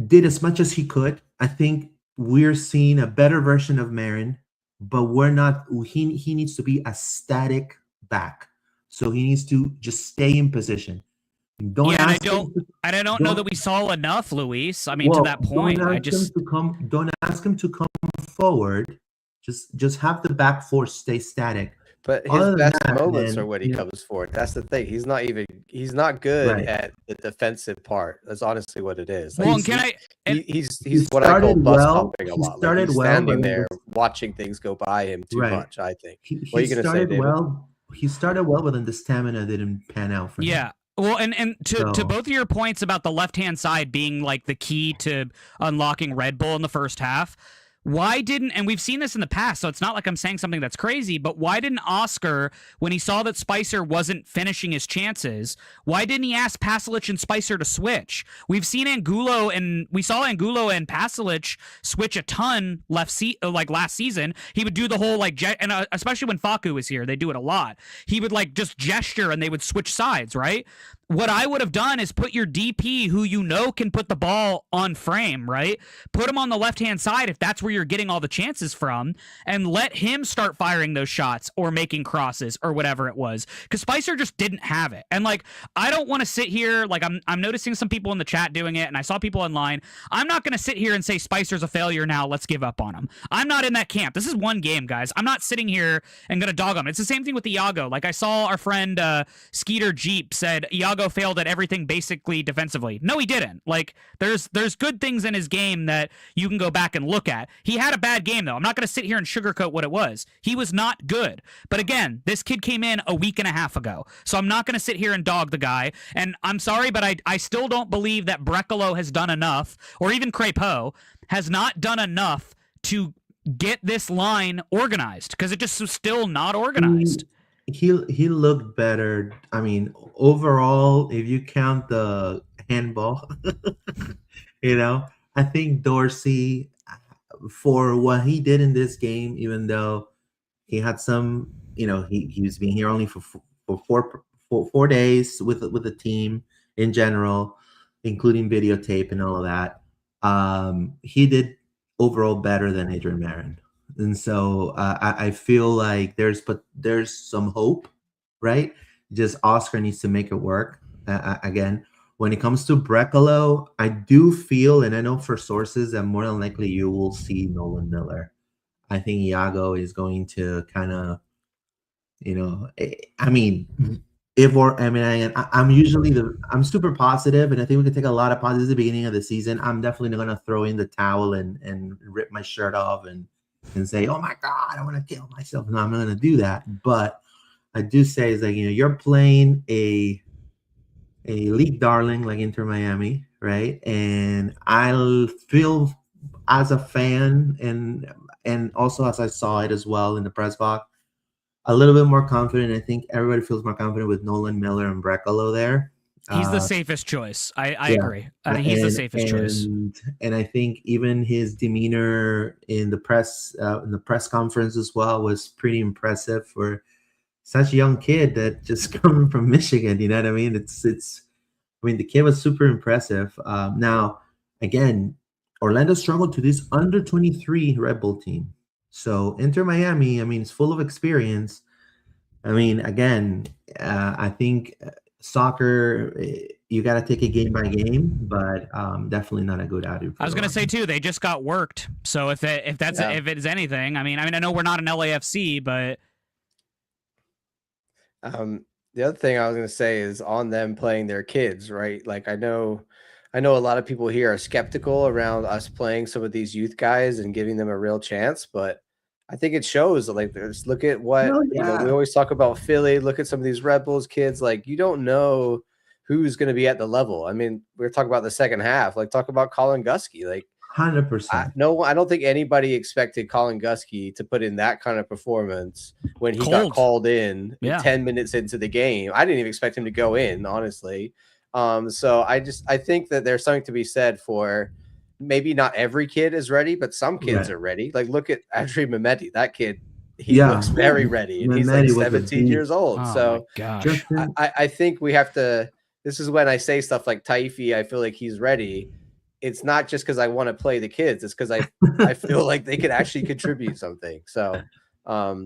did as much as he could. I think we're seeing a better version of Marin, but we're not. He needs to be a static back, so he needs to just stay in position. Don't Yeah, ask him and I don't know that we saw enough, Luis. I mean, to that point, don't ask him to come forward. Just have the back four stay static. But his best moments are when he comes forward. That's the thing. He's not good at the defensive part. That's honestly what it is. Like, well, he's what I call bus hopping a lot. Like he's standing there watching things go by him too much, I think. What are you going to say, David? He started well, but then the stamina didn't pan out for him. Yeah. Well, and to both of your points about the left-hand side being like the key to unlocking Red Bull in the first half, why didn't, and we've seen this in the past, so it's not like I'm saying something that's crazy, but why didn't Oscar, when he saw that Spicer wasn't finishing his chances, why didn't he ask Pasalic and Spicer to switch? We've seen we saw Angulo and Pasalic switch a ton last season. He would do the whole and especially when Facu was here, they do it a lot. He would just gesture and they would switch sides, right? What I would have done is put your DP, who can put the ball on frame, right? Put him on the left-hand side if that's where you're getting all the chances from, and let him start firing those shots or making crosses or whatever it was. Because Spicer just didn't have it. And I don't want to sit here, I'm noticing some people in the chat doing it, and I saw people online. I'm not going to sit here and say Spicer's a failure now, let's give up on him. I'm not in that camp. This is one game, guys. I'm not sitting here and going to dog him. It's the same thing with Iago. I saw our friend Skeeter Jeep said Iago failed at everything basically defensively. No, he didn't. There's good things in his game that you can go back and look at. He had a bad game, though. I'm not going to sit here and sugarcoat what it was. He was not good. But again, this kid came in a week and a half ago, so I'm not going to sit here and dog the guy. And I'm sorry, but I still don't believe that Brecalo has done enough, or even Crépeau has not done enough to get this line organized, because it just was still not organized. He looked better. I mean, overall, if you count the handball, I think Dorsey, for what he did in this game, even though he had some, he was being here only for 4 days with the team in general, including videotape and all of that. He did overall better than Adrian Marin. And so I feel like there's some hope, right? Just Oscar needs to make it work. Again, when it comes to Brecalo, I do feel, and I know for sources, that more than likely you will see Nolan Miller. I think Iago is going to kind of, I'm super positive, and I think we can take a lot of positives at the beginning of the season. I'm definitely not going to throw in the towel and rip my shirt off and say, oh my God, I want to kill myself. No, I'm not going to do that. But I do say is you're playing a league darling like Inter Miami, right? And I feel as a fan and also as I saw it as well in the press box, a little bit more confident. I think everybody feels more confident with Nolan Miller and Brecalo there. He's the safest choice. I agree. I think he's the safest choice. And I think even his demeanor in the press conference as well was pretty impressive for such a young kid that just coming from Michigan. You know what I mean? The kid was super impressive. Now, again, Orlando struggled to this under 23 Red Bull team. So Inter Miami, it's full of experience. I mean, again, I think soccer, you got to take it game by game, but definitely not a good attitude. I was going to say too, they just got worked. So if it's anything, I mean, I know we're not an LAFC, but the other thing I was going to say is on them playing their kids, right? Like I know a lot of people here are skeptical around us playing some of these youth guys and giving them a real chance, but I think it shows. Like, there's look at what we always talk about Philly. Look at some of these Red Bulls kids. Like, you don't know who's going to be at the level. I mean, we're talking about the second half. Like, talk about Colin Gusky. Like, 100%. No, I don't think anybody expected Colin Gusky to put in that kind of performance when he got called in 10 minutes into the game. I didn't even expect him to go in, honestly. So I think that there's something to be said for maybe not every kid is ready, but some kids are ready. Like, look at Adri Mehmeti. That kid, he looks very ready, and he's like 17 years old. Oh, gosh. I think we have to. This is when I say stuff like Taifi, I feel like he's ready. It's not just because I want to play the kids. It's because I feel like they could actually contribute something. So,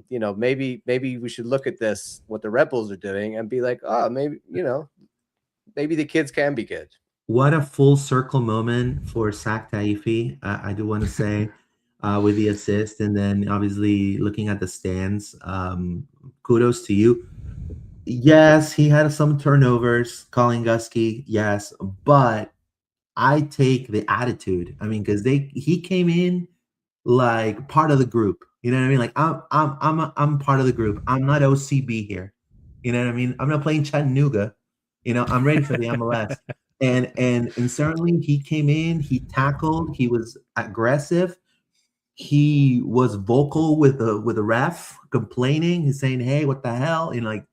you know, maybe we should look at this, what the Red Bulls are doing, and be like, oh, maybe, you know, maybe the kids can be good. What a full circle moment for Sak Taifi, I do want to say, with the assist, and then obviously looking at the stands. Kudos to you. Yes, he had some turnovers, Colin Gusky. Yes, but I take the attitude. I mean, because he came in like part of the group. You know what I mean? Like I'm part of the group. I'm not OCB here. You know what I mean? I'm not playing Chattanooga. You know, I'm ready for the MLS. And certainly he came in, he tackled, he was aggressive, he was vocal with the ref, complaining, he's saying, "Hey, what the hell?" And like,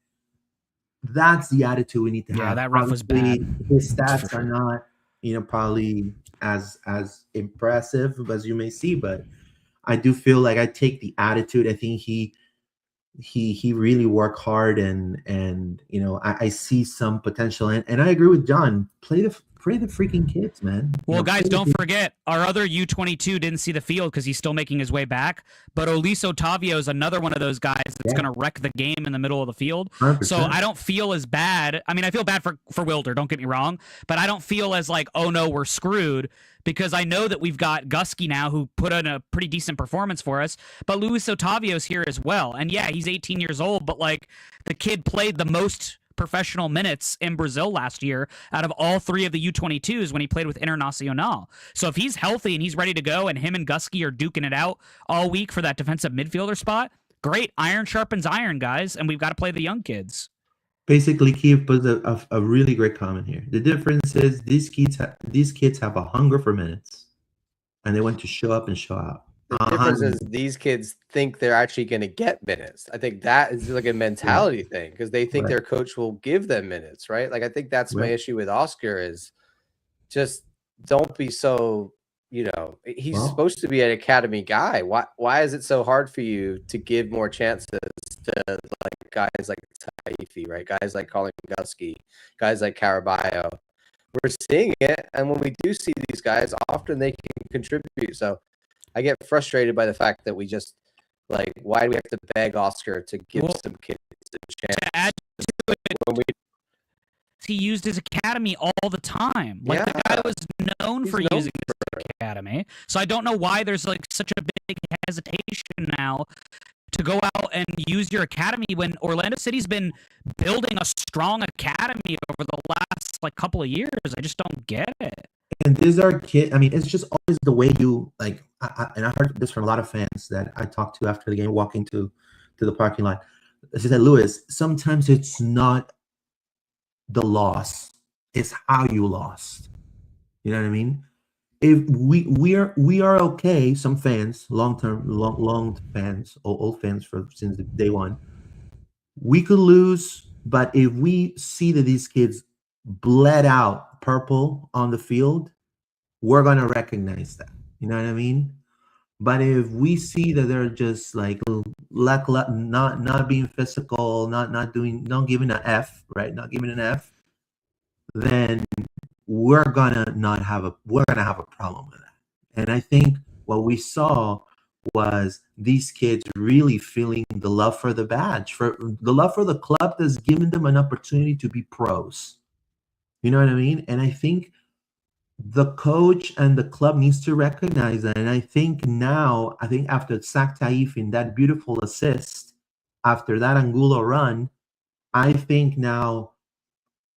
that's the attitude we need to have. Yeah, that ref was bad. His stats are not, you know, probably as impressive as you may see, but I do feel like I take the attitude. I think he really worked hard, and you know, I see some potential, and I agree with John. Play the freaking kids, man. Well, guys, don't forget, our other U22 didn't see the field because he's still making his way back. But Ulis Otavio is another one of those guys that's going to wreck the game in the middle of the field. 100%. So I don't feel as bad. I mean, I feel bad for Wilder, don't get me wrong. But I don't feel as like, oh, no, we're screwed. Because I know that we've got Gusky now who put in a pretty decent performance for us. But Luis Otavio's here as well. And yeah, he's 18 years old. But like, the kid played the most professional minutes in Brazil last year out of all three of the U22s when he played with Internacional. So if he's healthy and he's ready to go, and him and Gusky are duking it out all week for that defensive midfielder spot, great. Iron sharpens iron, guys, and we've got to play the young kids. Basically, Keith put a really great comment here. The difference is these kids have a hunger for minutes, and they want to show up and show out. The difference is these kids think they're actually going to get minutes. I think that is like a mentality thing, because they think their coach will give them minutes, right? Like, I think that's my issue with Oscar, is just don't be so, you know, he's supposed to be an academy guy. Why is it so hard for you to give more chances to like guys like Taifi, right? Guys like Colin Gusky, guys like Caraballo. We're seeing it, and when we do see these guys, often they can contribute. So I get frustrated by the fact that we just, like, why do we have to beg Oscar to give some kids a chance? To add to it, he used his academy all the time. Like, the guy was known for using his academy. So I don't know why there's like such a big hesitation now to go out and use your academy when Orlando City's been building a strong academy over the last like couple of years. I just don't get it. And these are kids. I mean, it's just always the way you like. And I heard this from a lot of fans that I talked to after the game, walking to the parking lot. She said, "Louis, sometimes it's not the loss; it's how you lost." You know what I mean? If we are okay. Some fans, long fans, or old fans since day one, we could lose, but if we see that these kids bled out purple on the field, we're gonna recognize that. You know what I mean? But if we see that they're just like not being physical, not giving an F, right? Not giving an F, then we're gonna have a problem with that. And I think what we saw was these kids really feeling the love for the badge, for the love for the club that's given them an opportunity to be pros. You know what I mean? And I think the coach and the club needs to recognize that. And I think now, after Sak Taif in that beautiful assist, after that Angulo run, I think now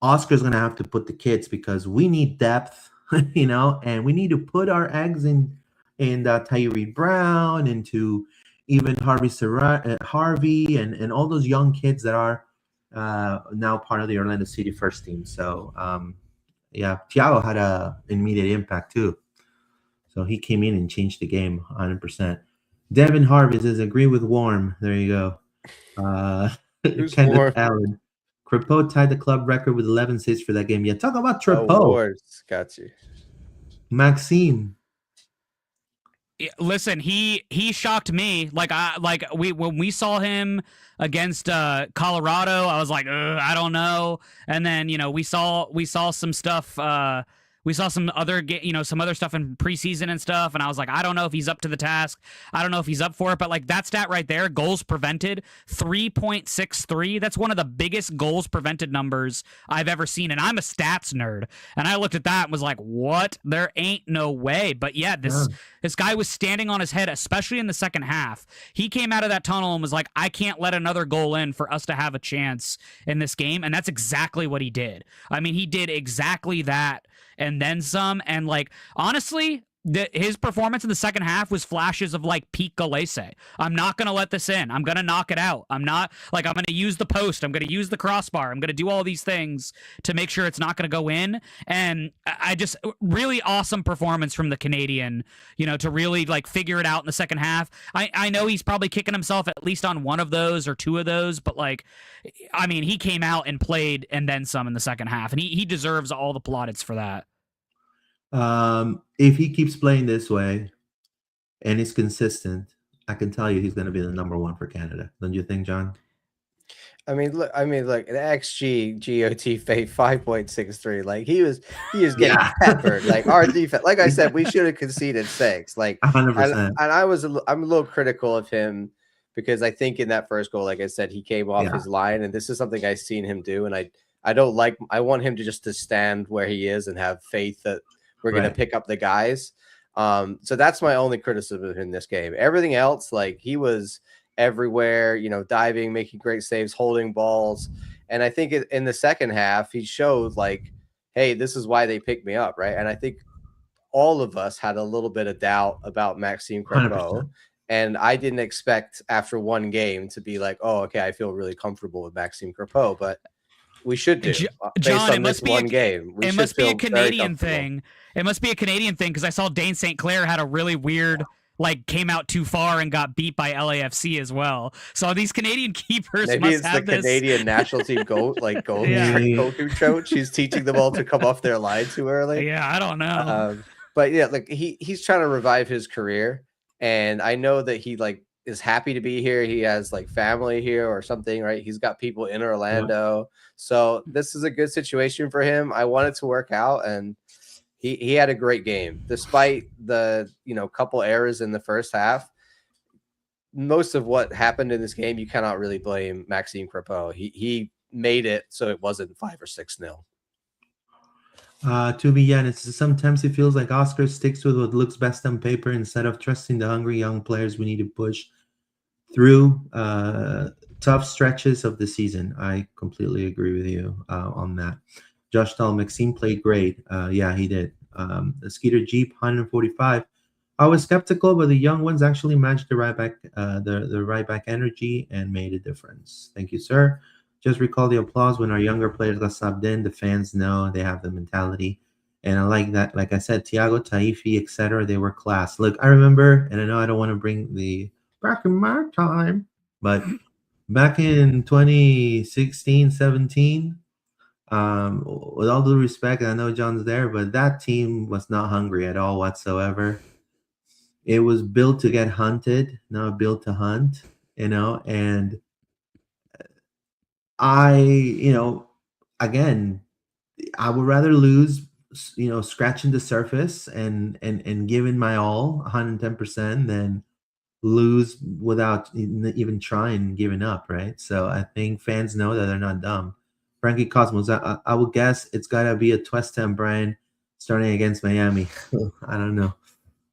Oscar's going to have to put the kids, because we need depth, and we need to put our eggs in Tyree Brown, into even Harvey, and all those young kids that are now part of the Orlando City first team. So, yeah, Thiago had an immediate impact too. So he came in and changed the game 100%. Devin Harvey says, agree with Warm. There you go. Who's Kenneth Warm? Allen. Crépeau tied the club record with 11 saves for that game. Yeah, talk about Crépeau. Awards. Got you. Maxime. Yeah, listen, he shocked me. When we saw him against Colorado, I was like, I don't know. And then we saw some stuff. We saw some other stuff in preseason and stuff, and I was like, I don't know if he's up to the task. I don't know if he's up for it. But like that stat right there, goals prevented, 3.63. That's one of the biggest goals prevented numbers I've ever seen. And I'm a stats nerd, and I looked at that and was like, what? There ain't no way. But yeah, this guy was standing on his head, especially in the second half. He came out of that tunnel and was like, I can't let another goal in for us to have a chance in this game. And that's exactly what he did. I mean, he did exactly that and then some. And like, honestly, his performance in the second half was flashes of like peak Galese. I'm not going to let this in. I'm going to knock it out. I'm going to use the post. I'm going to use the crossbar. I'm going to do all these things to make sure it's not going to go in. And I just really awesome performance from the Canadian, to really like figure it out in the second half. I know he's probably kicking himself at least on one of those or two of those, but like, I mean, he came out and played and then some in the second half, and he deserves all the plaudits for that. If he keeps playing this way and is consistent, I can tell you he's going to be the number one for Canada. Don't you think, John? I mean, look, the XG GOT fade 5.63. Like he was getting peppered. Like our defense, like I said, we should have conceded 6. Like 100%. And I'm a little critical of him, because I think in that first goal, like I said, he came off his line, and this is something I've seen him do, and I don't like. I want him to stand where he is and have faith that we're going to pick up the guys. So that's my only criticism in this game. Everything else, like he was everywhere, diving, making great saves, holding balls. And I think in the second half, he showed like, hey, this is why they picked me up, right? And I think all of us had a little bit of doubt about Maxime Crépeau. And I didn't expect after one game to be like, oh, okay, I feel really comfortable with Maxime Crépeau, but we should do. John, it must be one game. It must be a Canadian thing. It must be a Canadian thing, because I saw Dane St. Clair had a really weird, came out too far and got beat by LAFC as well. So these Canadian keepers maybe must it's have the this. Canadian national team go coach. He's teaching them all to come off their line too early. Yeah, I don't know. But yeah, like he's trying to revive his career, and I know that he is happy to be here. He has family here or something, right? He's got people in Orlando. So this is a good situation for him. I want it to work out, and he had a great game despite the couple errors in the first half. Most of what happened in this game, you cannot really blame Maxime Crépeau. He made it so it wasn't 5 or 6-0. To be honest, sometimes it feels like Oscar sticks with what looks best on paper instead of trusting the hungry young players we need to push through tough stretches of the season. I completely agree with you on that. Josh Dahl, Maxime played great. Yeah, he did. The Skeeter Jeep, 145. I was skeptical, but the young ones actually matched the right back energy and made a difference. Thank you, sir. Just recall the applause when our younger players got subbed in. The fans know they have the mentality. And I like that. Like I said, Thiago, Taifi, etc., they were class. Look, I remember, and I know I don't want to bring the back in my time, but back in 2016, 17, with all due respect, I know John's there, but that team was not hungry at all whatsoever. It was built to get hunted, not built to hunt, and again, I would rather lose, scratching the surface and giving my all 110% than lose without even trying, giving up, right? So I think fans know that they're not dumb. Frankie Cosmos, I would guess it's gotta be a twist time, Brian, starting against Miami. I don't know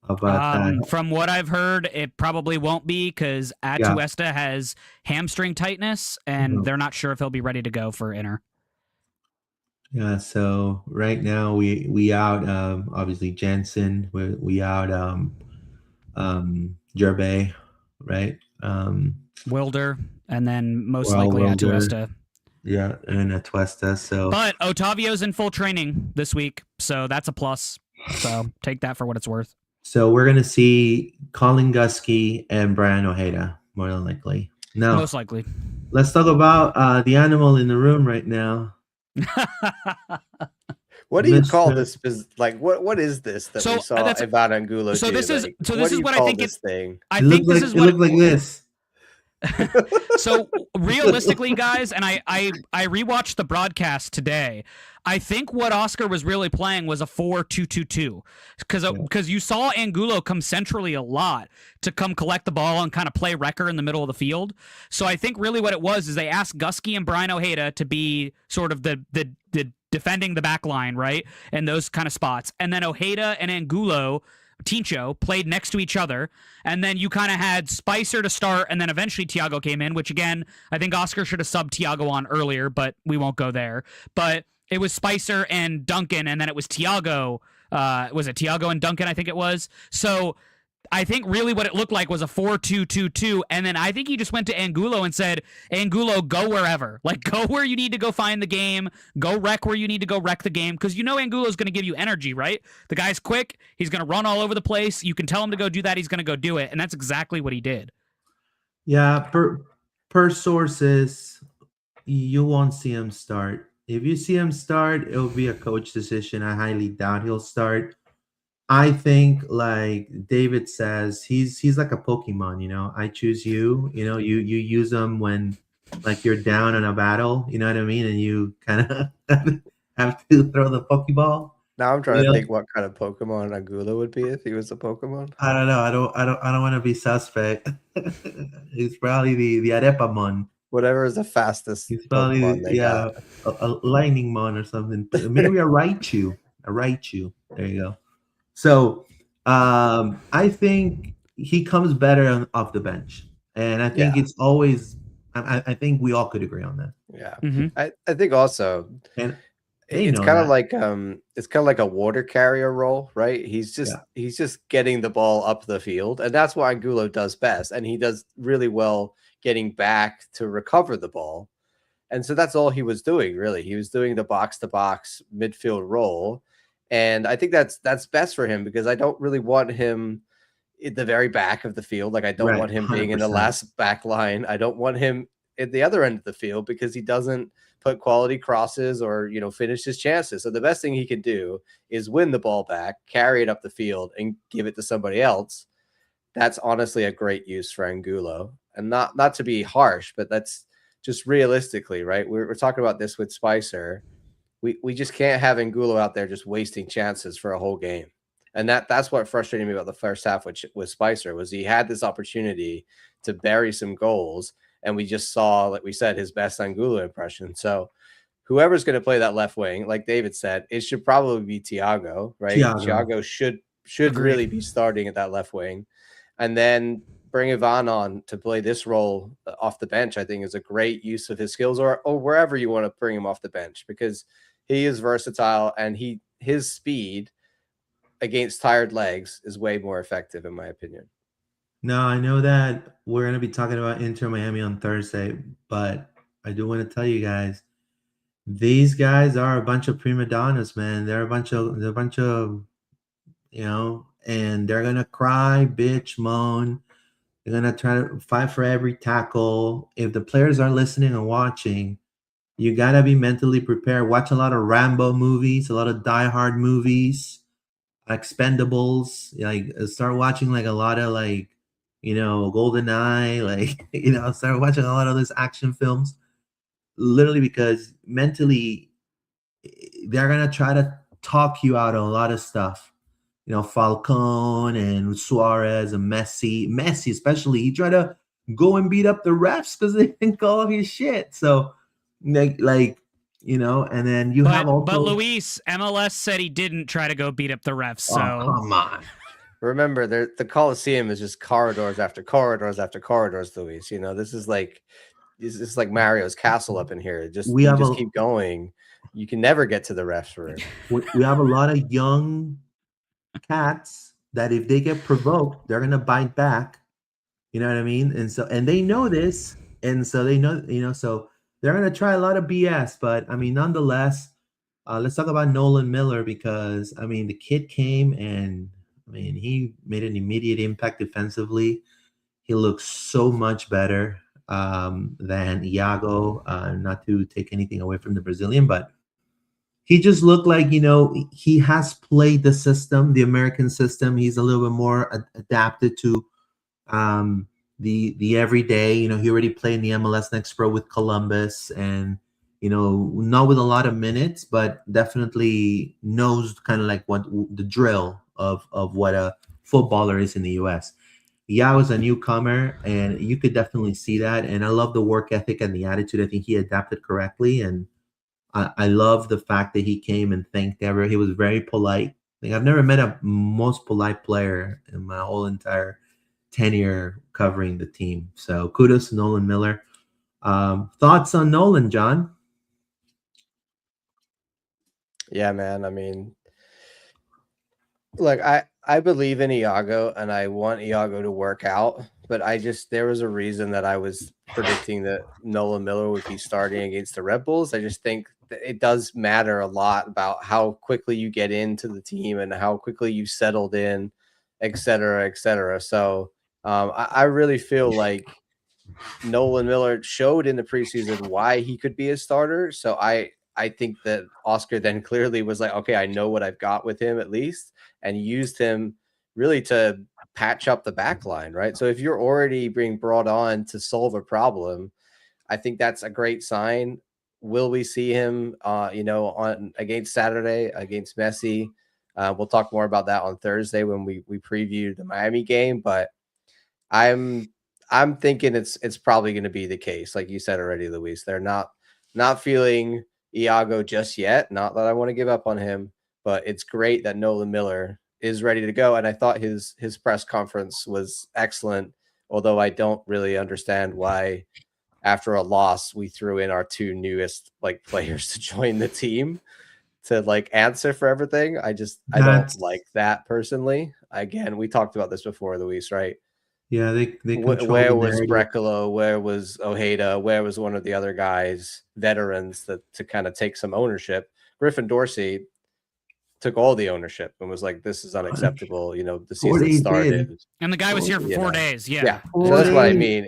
about that. From what I've heard, it probably won't be because Yeah. Atuesta has hamstring tightness, and they're not sure if he'll be ready to go for Inter. Yeah, so right now we out obviously Jensen, we out Gerbe, right? Wilder, and then most Well, likely Wilder. Atuesta. Yeah, and Atuesta. So But Otavio's in full training this week, so that's a plus. So take that for what it's worth. So we're gonna see Colin Gusky and Brian Ojeda, more than likely. Now Most likely. let's talk about the animal in the room right now. What do you call Mr. this? Like, what is this that So, we saw that's- Ivan Angulo so do? this is- Like, so what this do is you what I call think this thing? I It think looked this like is it what looked like this. So realistically, guys, and I rewatched the broadcast today. I think what Oscar was really playing was a 4-2-2-2 because you saw Angulo come centrally a lot to come collect the ball and kind of play wrecker in the middle of the field. So I think really what it was is they asked Gusky and Brian Ojeda to be sort of the defending the back line, right, and those kind of spots, and then Ojeda and Angulo. Tincho played next to each other, and then you kind of had Spicer to start, and then eventually Thiago came in, which again, I think Oscar should have subbed Thiago on earlier, but we won't go there. But it was Spicer and Duncan, and then it was Thiago. Was it Thiago and Duncan? I think it was. So I think really what it looked like was a 4-2-2-2, and then I think he just went to Angulo and said, Angulo, go wherever. Like, go where you need to go find the game. Go wreck where you need to go wreck the game, because you know Angulo's going to give you energy, right? The guy's quick. He's going to run all over the place. You can tell him to go do that. He's going to go do it, and that's exactly what he did. Yeah, per sources, you won't see him start. If you see him start, it'll be a coach decision. I highly doubt he'll start. I think, like David says, he's like a Pokemon, you know. I choose you, you know, you use them when like you're down in a battle, you know what I mean, and you kind of have to throw the Pokeball. Now I'm trying to think what kind of Pokemon Angulo would be if he was a Pokemon. I don't know. I don't want to be suspect. He's probably the Arepamon. Whatever is the fastest. He's probably Pokemon a Lightning Mon or something. Maybe a Raichu. A Raichu. There you go. So I think he comes better off the bench, and I think it's always. I think we all could agree on that. Yeah, Mm-hmm. I think also, and it's kind of like a water carrier role, right? He's just getting the ball up the field, and that's what Angulo does best, and he does really well getting back to recover the ball, and so that's all he was doing. Really, he was doing the box to box midfield role. And I think that's best for him, because I don't really want him at the very back of the field. Like, I don't want him being 100%. In the last back line. I don't want him at the other end of the field, because he doesn't put quality crosses or, you know, finish his chances. So the best thing he can do is win the ball back, carry it up the field, and give it to somebody else. That's honestly a great use for Angulo. And not to be harsh, but that's just realistically, right? We're talking about this with Spicer. We just can't have Angulo out there just wasting chances for a whole game. And that's what frustrated me about the first half with Spicer, was he had this opportunity to bury some goals, and we just saw, like we said, his best Angulo impression. So whoever's going to play that left wing, like David said, it should probably be Thiago, right? Thiago should really be starting at that left wing. And then bring Ivan on to play this role off the bench, I think is a great use of his skills, or wherever you want to bring him off the bench, because he is versatile, and his speed against tired legs is way more effective, in my opinion. Now, I know that we're going to be talking about Inter Miami on Thursday, but I do want to tell you guys, these guys are a bunch of prima donnas, man. They're a bunch of, you know, and they're going to cry, bitch, moan. They're going to try to fight for every tackle. If the players are listening and watching, you got to be mentally prepared. Watch a lot of Rambo movies, a lot of Die Hard movies, Expendables. Like, start watching like a lot of, like, you know, GoldenEye, like, you know, start watching a lot of those action films. Literally, because mentally, they're going to try to talk you out of a lot of stuff. Falcone and Suarez and Messi especially, he tried to go and beat up the refs because they didn't call his shit. So like and then you have also. But Luis, MLS said he didn't try to go beat up the refs. So come on. Remember, the Coliseum is just corridors after corridors after corridors, Luis. This is like Mario's castle up in here. You just keep going. You can never get to the refs room. We have a lot of young cats that if they get provoked, they're gonna bite back. You know what I mean? And they know this, and so they know, so they're gonna try a lot of BS. But I mean, nonetheless, let's talk about Nolan Miller, because I mean the kid came and he made an immediate impact defensively. He looks so much better than Iago. Not to take anything away from the Brazilian, but he just looked like, he has played the system, the American system. He's a little bit more adapted to the everyday. He already played in the MLS Next Pro with Columbus, and not with a lot of minutes, but definitely knows kind of like what the drill of what a footballer is in the US. Yao is a newcomer, and you could definitely see that. And I love the work ethic and the attitude. I think he adapted correctly, and I love the fact that he came and thanked everyone. He was very polite. Like, I've never met a most polite player in my whole entire tenure covering the team. So kudos to Nolan Miller. Thoughts on Nolan, John? Yeah, man. I mean, look, I believe in Iago, and I want Iago to work out, but there was a reason that I was predicting that Nolan Miller would be starting against the Red Bulls. I just think that it does matter a lot about how quickly you get into the team and how quickly you settled in, et cetera, et cetera. So I really feel like Nolan Miller showed in the preseason why he could be a starter. So I think that Oscar then clearly was like, okay, I know what I've got with him at least, and used him really to patch up the back line, right? So if you're already being brought on to solve a problem, I think that's a great sign. Will we see him, on against Saturday against Messi? We'll talk more about that on Thursday when we preview the Miami game, but I'm thinking it's probably going to be the case, like you said already, Luis. They're not feeling Iago just yet. Not that I want to give up on him, but it's great that Nolan Miller is ready to go. And I thought his press conference was excellent, although I don't really understand why after a loss we threw in our two newest players to join the team to answer for everything. I don't like that personally. Again, we talked about this before, Luis, right? Yeah, they where was Brecalo? Where was Ojeda? Where was one of the other guys, veterans, to kind of take some ownership? Griffin Dorsey took all the ownership and was like, "This is unacceptable." The season started, and the guy was here for 4 days. Yeah. So that's what I mean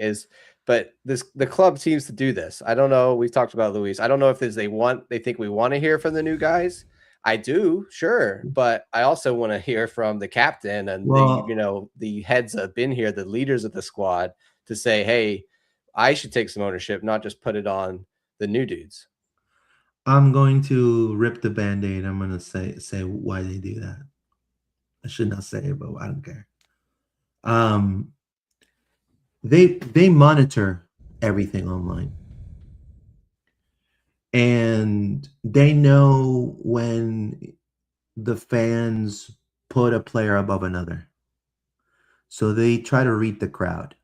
but the club seems to do this. I don't know. We've talked about Luis. I don't know if they think we want to hear from the new guys. I do, sure, but I also want to hear from the captain and the heads that have been here, the leaders of the squad, to say, "Hey, I should take some ownership, not just put it on the new dudes." I'm going to rip the Band-Aid. I'm going to say why they do that. I should not say it, but I don't care. They monitor everything online. And they know when the fans put a player above another. So they try to read the crowd.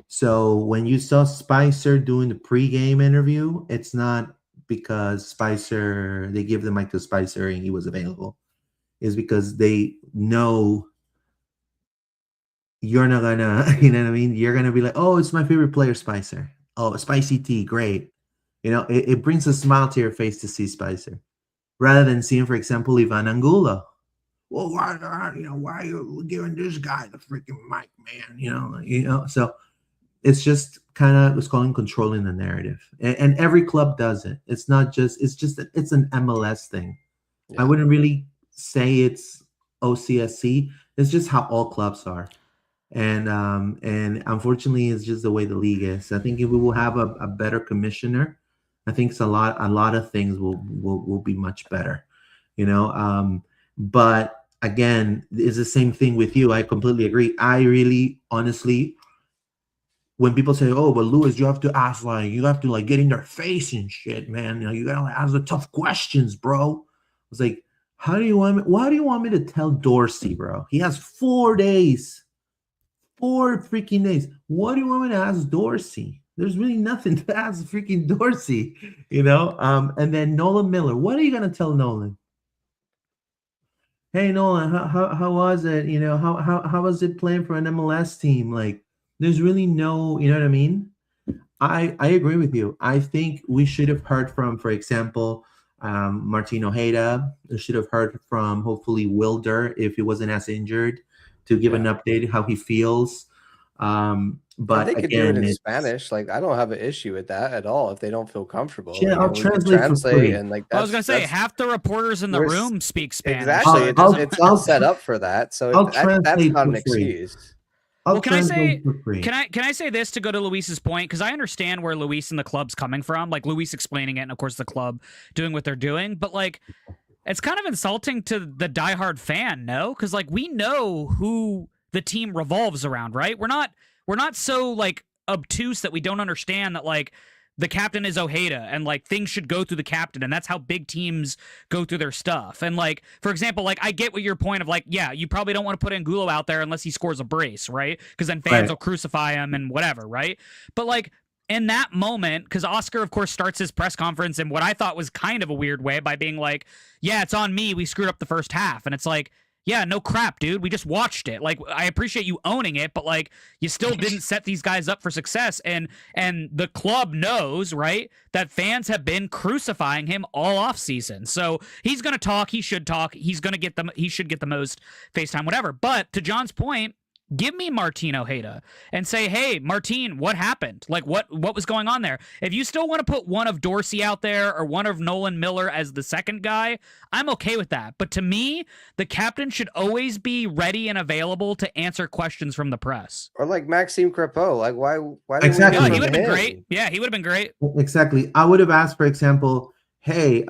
So when you saw Spicer doing the pregame interview, it's not because they give the mic to Spicer and he was available. It's because they know you're not gonna, you know what I mean? You're gonna be like, oh, it's my favorite player, Spicer. Oh, Spicy T, great. It brings a smile to your face to see Spicer, rather than seeing, for example, Ivan Angulo. Well, why are you giving this guy the freaking mic, man? So it's just kind of what's calling controlling the narrative, and every club does it. It's not just it's an MLS thing. Yeah. I wouldn't really say it's OCSC. It's just how all clubs are, and unfortunately, it's just the way the league is. I think if we will have a better commissioner, I think a lot of things will be much better, but again, it's the same thing with you. I completely agree. I really, honestly, when people say, "Oh, but Lewis, you have to ask, like, you have to like get in their face and shit, man. You know, you gotta ask the tough questions, bro." I was like, "How do you want me? Why do you want me to tell Dorsey, bro? He has 4 days, 4 freaking days. What do you want me to ask Dorsey? There's really nothing to ask freaking Dorsey, you know." And then Nolan Miller, what are you gonna tell Nolan? Hey Nolan, how was it? You know, how was it playing for an MLS team? Like, there's really no, you know what I mean? I agree with you. I think we should have heard from, for example, Martin Ojeda. We should have heard from hopefully Wilder if he wasn't as injured to give an update how he feels. But they could do it in Spanish. Like, I don't have an issue with that at all if they don't feel comfortable. Yeah, I'll translate for free. And like, I was gonna say half the reporters in the room speak Spanish. Exactly, it's set up for that, so that's not an excuse. Well, can I say this to go to Luis's point? Because I understand where Luis and the club's coming from, like Luis explaining it, and of course the club doing what they're doing. But like, it's kind of insulting to the diehard fan, no? Because like, we know who the team revolves around, right? We're not so like obtuse that we don't understand that like the captain is Ojeda and like things should go through the captain, and that's how big teams go through their stuff. And like, for example, like I get what your point of like, yeah, you probably don't want to put Angulo out there unless he scores a brace, right? Because then fans will crucify him and whatever, right? But like in that moment, because Oscar of course starts his press conference in what I thought was kind of a weird way by being like, yeah, it's on me, we screwed up the first half. And it's like, yeah, no crap, dude. We just watched it. Like, I appreciate you owning it, but like, you still didn't set these guys up for success. And the club knows, right, that fans have been crucifying him all off season. So he's gonna talk. He should talk. He should get the most FaceTime, whatever. But to John's point, give me Martin Ojeda and say, hey, Martin, what happened? Like, what was going on there? If you still want to put one of Dorsey out there or one of Nolan Miller as the second guy, I'm okay with that. But to me, the captain should always be ready and available to answer questions from the press. Or like Maxime Crépeau. Like, why exactly. He would have been great. Yeah, he would have been great. Exactly. I would have asked, for example, hey,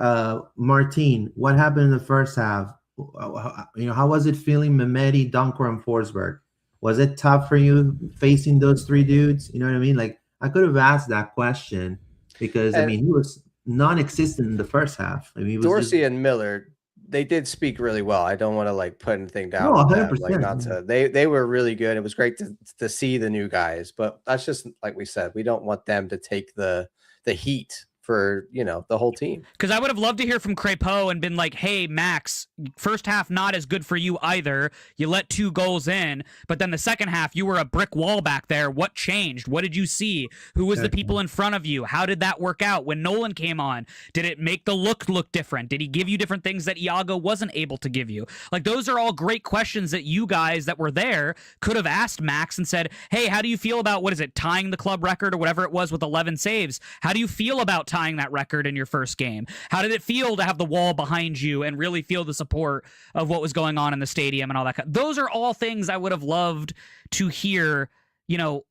Martin, what happened in the first half? You know, how was it feeling Mehmeti, Dunker, and Forsberg? Was it tough for you facing those three dudes? You know what I mean? Like, I could have asked that question because, I mean, he was non-existent in the first half. I mean, he was Dorsey and Miller, they did speak really well. I don't want to, like, put anything down. No, 100%. Like, not to, they were really good. It was great to see the new guys. But that's just, like we said, we don't want them to take the heat for, you know, the whole team. Because I would have loved to hear from Crépeau and been like, hey, Max, first half not as good for you either. You let 2 goals in, but then the second half, you were a brick wall back there. What changed? What did you see? Who was the people in front of you? How did that work out? When Nolan came on, did it make the look different? Did he give you different things that Iago wasn't able to give you? Like, those are all great questions that you guys that were there could have asked Max and said, hey, how do you feel about, what is it, tying the club record or whatever it was with 11 saves? How do you feel about tying that record in your first game? How did it feel to have the wall behind you and really feel the support of what was going on in the stadium and all that? Those are all things I would have loved to hear, you know,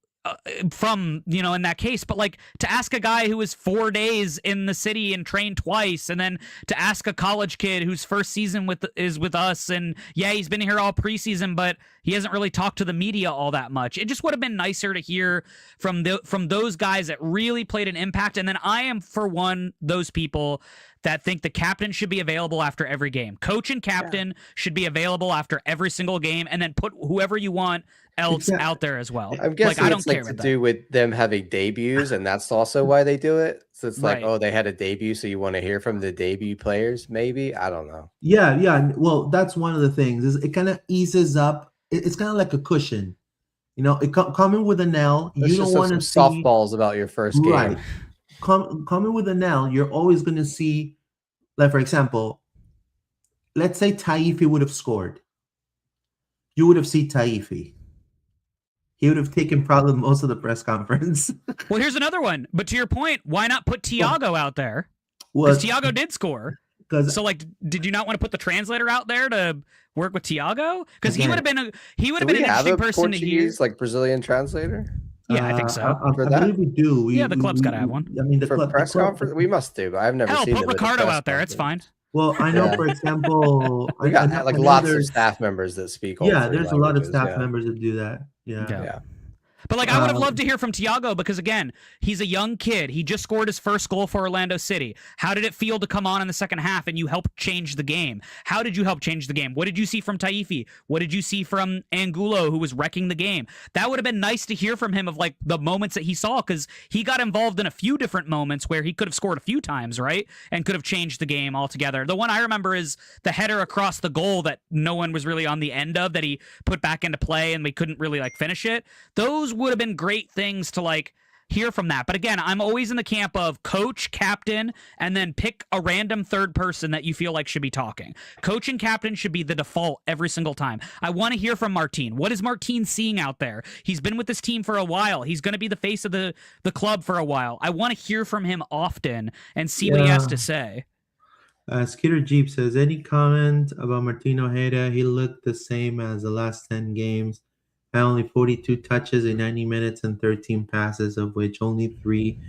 from, you know, in that case. But like, to ask a guy who was 4 days in the city and trained twice, and then to ask a college kid whose first season is with us, and yeah, he's been here all preseason, but he hasn't really talked to the media all that much. It just would have been nicer to hear from those guys that really played an impact. And then I am, for one, those people that think the captain should be available after every game. Coach and captain should be available after every single game, and then put whoever you want else out there as well. I'm guessing like, I don't care to do with them having debuts, and that's also why they do it. So it's like, oh, they had a debut, so you want to hear from the debut players, maybe? I don't know. Yeah. Well, that's one of the things. Is it kind of eases up. It's kind of like a cushion. You know, coming with an L, you don't want to see softballs about your first game. Right. Coming with an L, you're always going to see, like, for example, let's say Taifi would have scored. You would have seen Taifi. He would have taken probably most of the press conference. Well, here's another one. But to your point, why not put Thiago out there? Because Thiago did score. So, like, did you not want to put the translator out there to work with Thiago? Because he would have been an interesting person to use, like Brazilian translator. Yeah, I think so. I believe we do. The club's got to have one. I mean, the press conference, we must do. I've never seen it. Put Ricardo out there. It's fine. Well, I know, Yeah. for example, We I got like know lots of there's staff members that speak all yeah, three there's a lot of languages. staff Yeah. members that do that. Yeah. Yeah. But like, I would have loved Um, to hear from Tiago because again, he's a young kid. He just scored his first goal for Orlando City. How did it feel to come on in the second half and you helped change the game? How did you help change the game? What did you see from Taifi? What did you see from Angulo, who was wrecking the game? That would have been nice to hear from him of like the moments that he saw, because he got involved in a few different moments where he could have scored a few times, right? And could have changed the game altogether. The one I remember is the header across the goal that no one was really on the end of, that he put back into play and we couldn't really like finish it. Those would have been great things to like hear from that. But again, I'm always in the camp of coach, captain, and then pick a random third person that you feel like should be talking. Coach and captain should be the default every single time. I want to hear from Martin. What is Martin seeing out there? He's been with this team for a while. He's going to be the face of the club for a while. I want to hear from him often and see what he has to say. Skitter Jeep says, any comment about Martin Ojeda? He looked the same as the last 10 games. Had only 42 touches in 90 minutes and 13 passes, of which only 3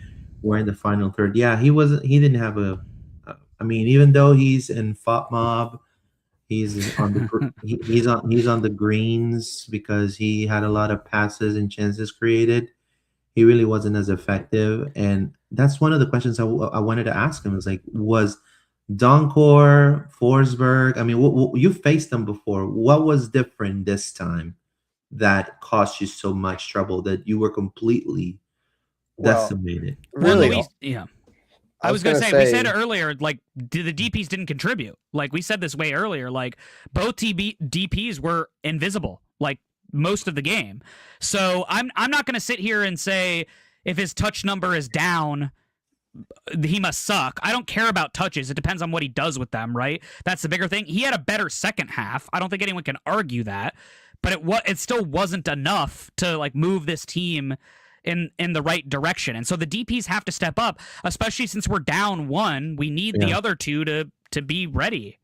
were in the final third. Yeah, he didn't have I mean, even though he's in FOP Mob, he's on the he's on the greens because he had a lot of passes and chances created. He really wasn't as effective, and that's one of the questions I wanted to ask him. Is like, was Doncor, Forsberg? I mean, you faced them before. What was different this time that caused you so much trouble that you were completely decimated? Really? Well, yeah. I was going to say, we said earlier, like, the DPs didn't contribute. Like, we said this way earlier, like, both DPs were invisible, like, most of the game. So I'm not going to sit here and say if his touch number is down, he must suck. I don't care about touches. It depends on what he does with them, right? That's the bigger thing. He had a better second half. I don't think anyone can argue that. But it still wasn't enough to, like, move this team in the right direction. And so the DPs have to step up, especially since we're down 1. We need the other 2 to be ready.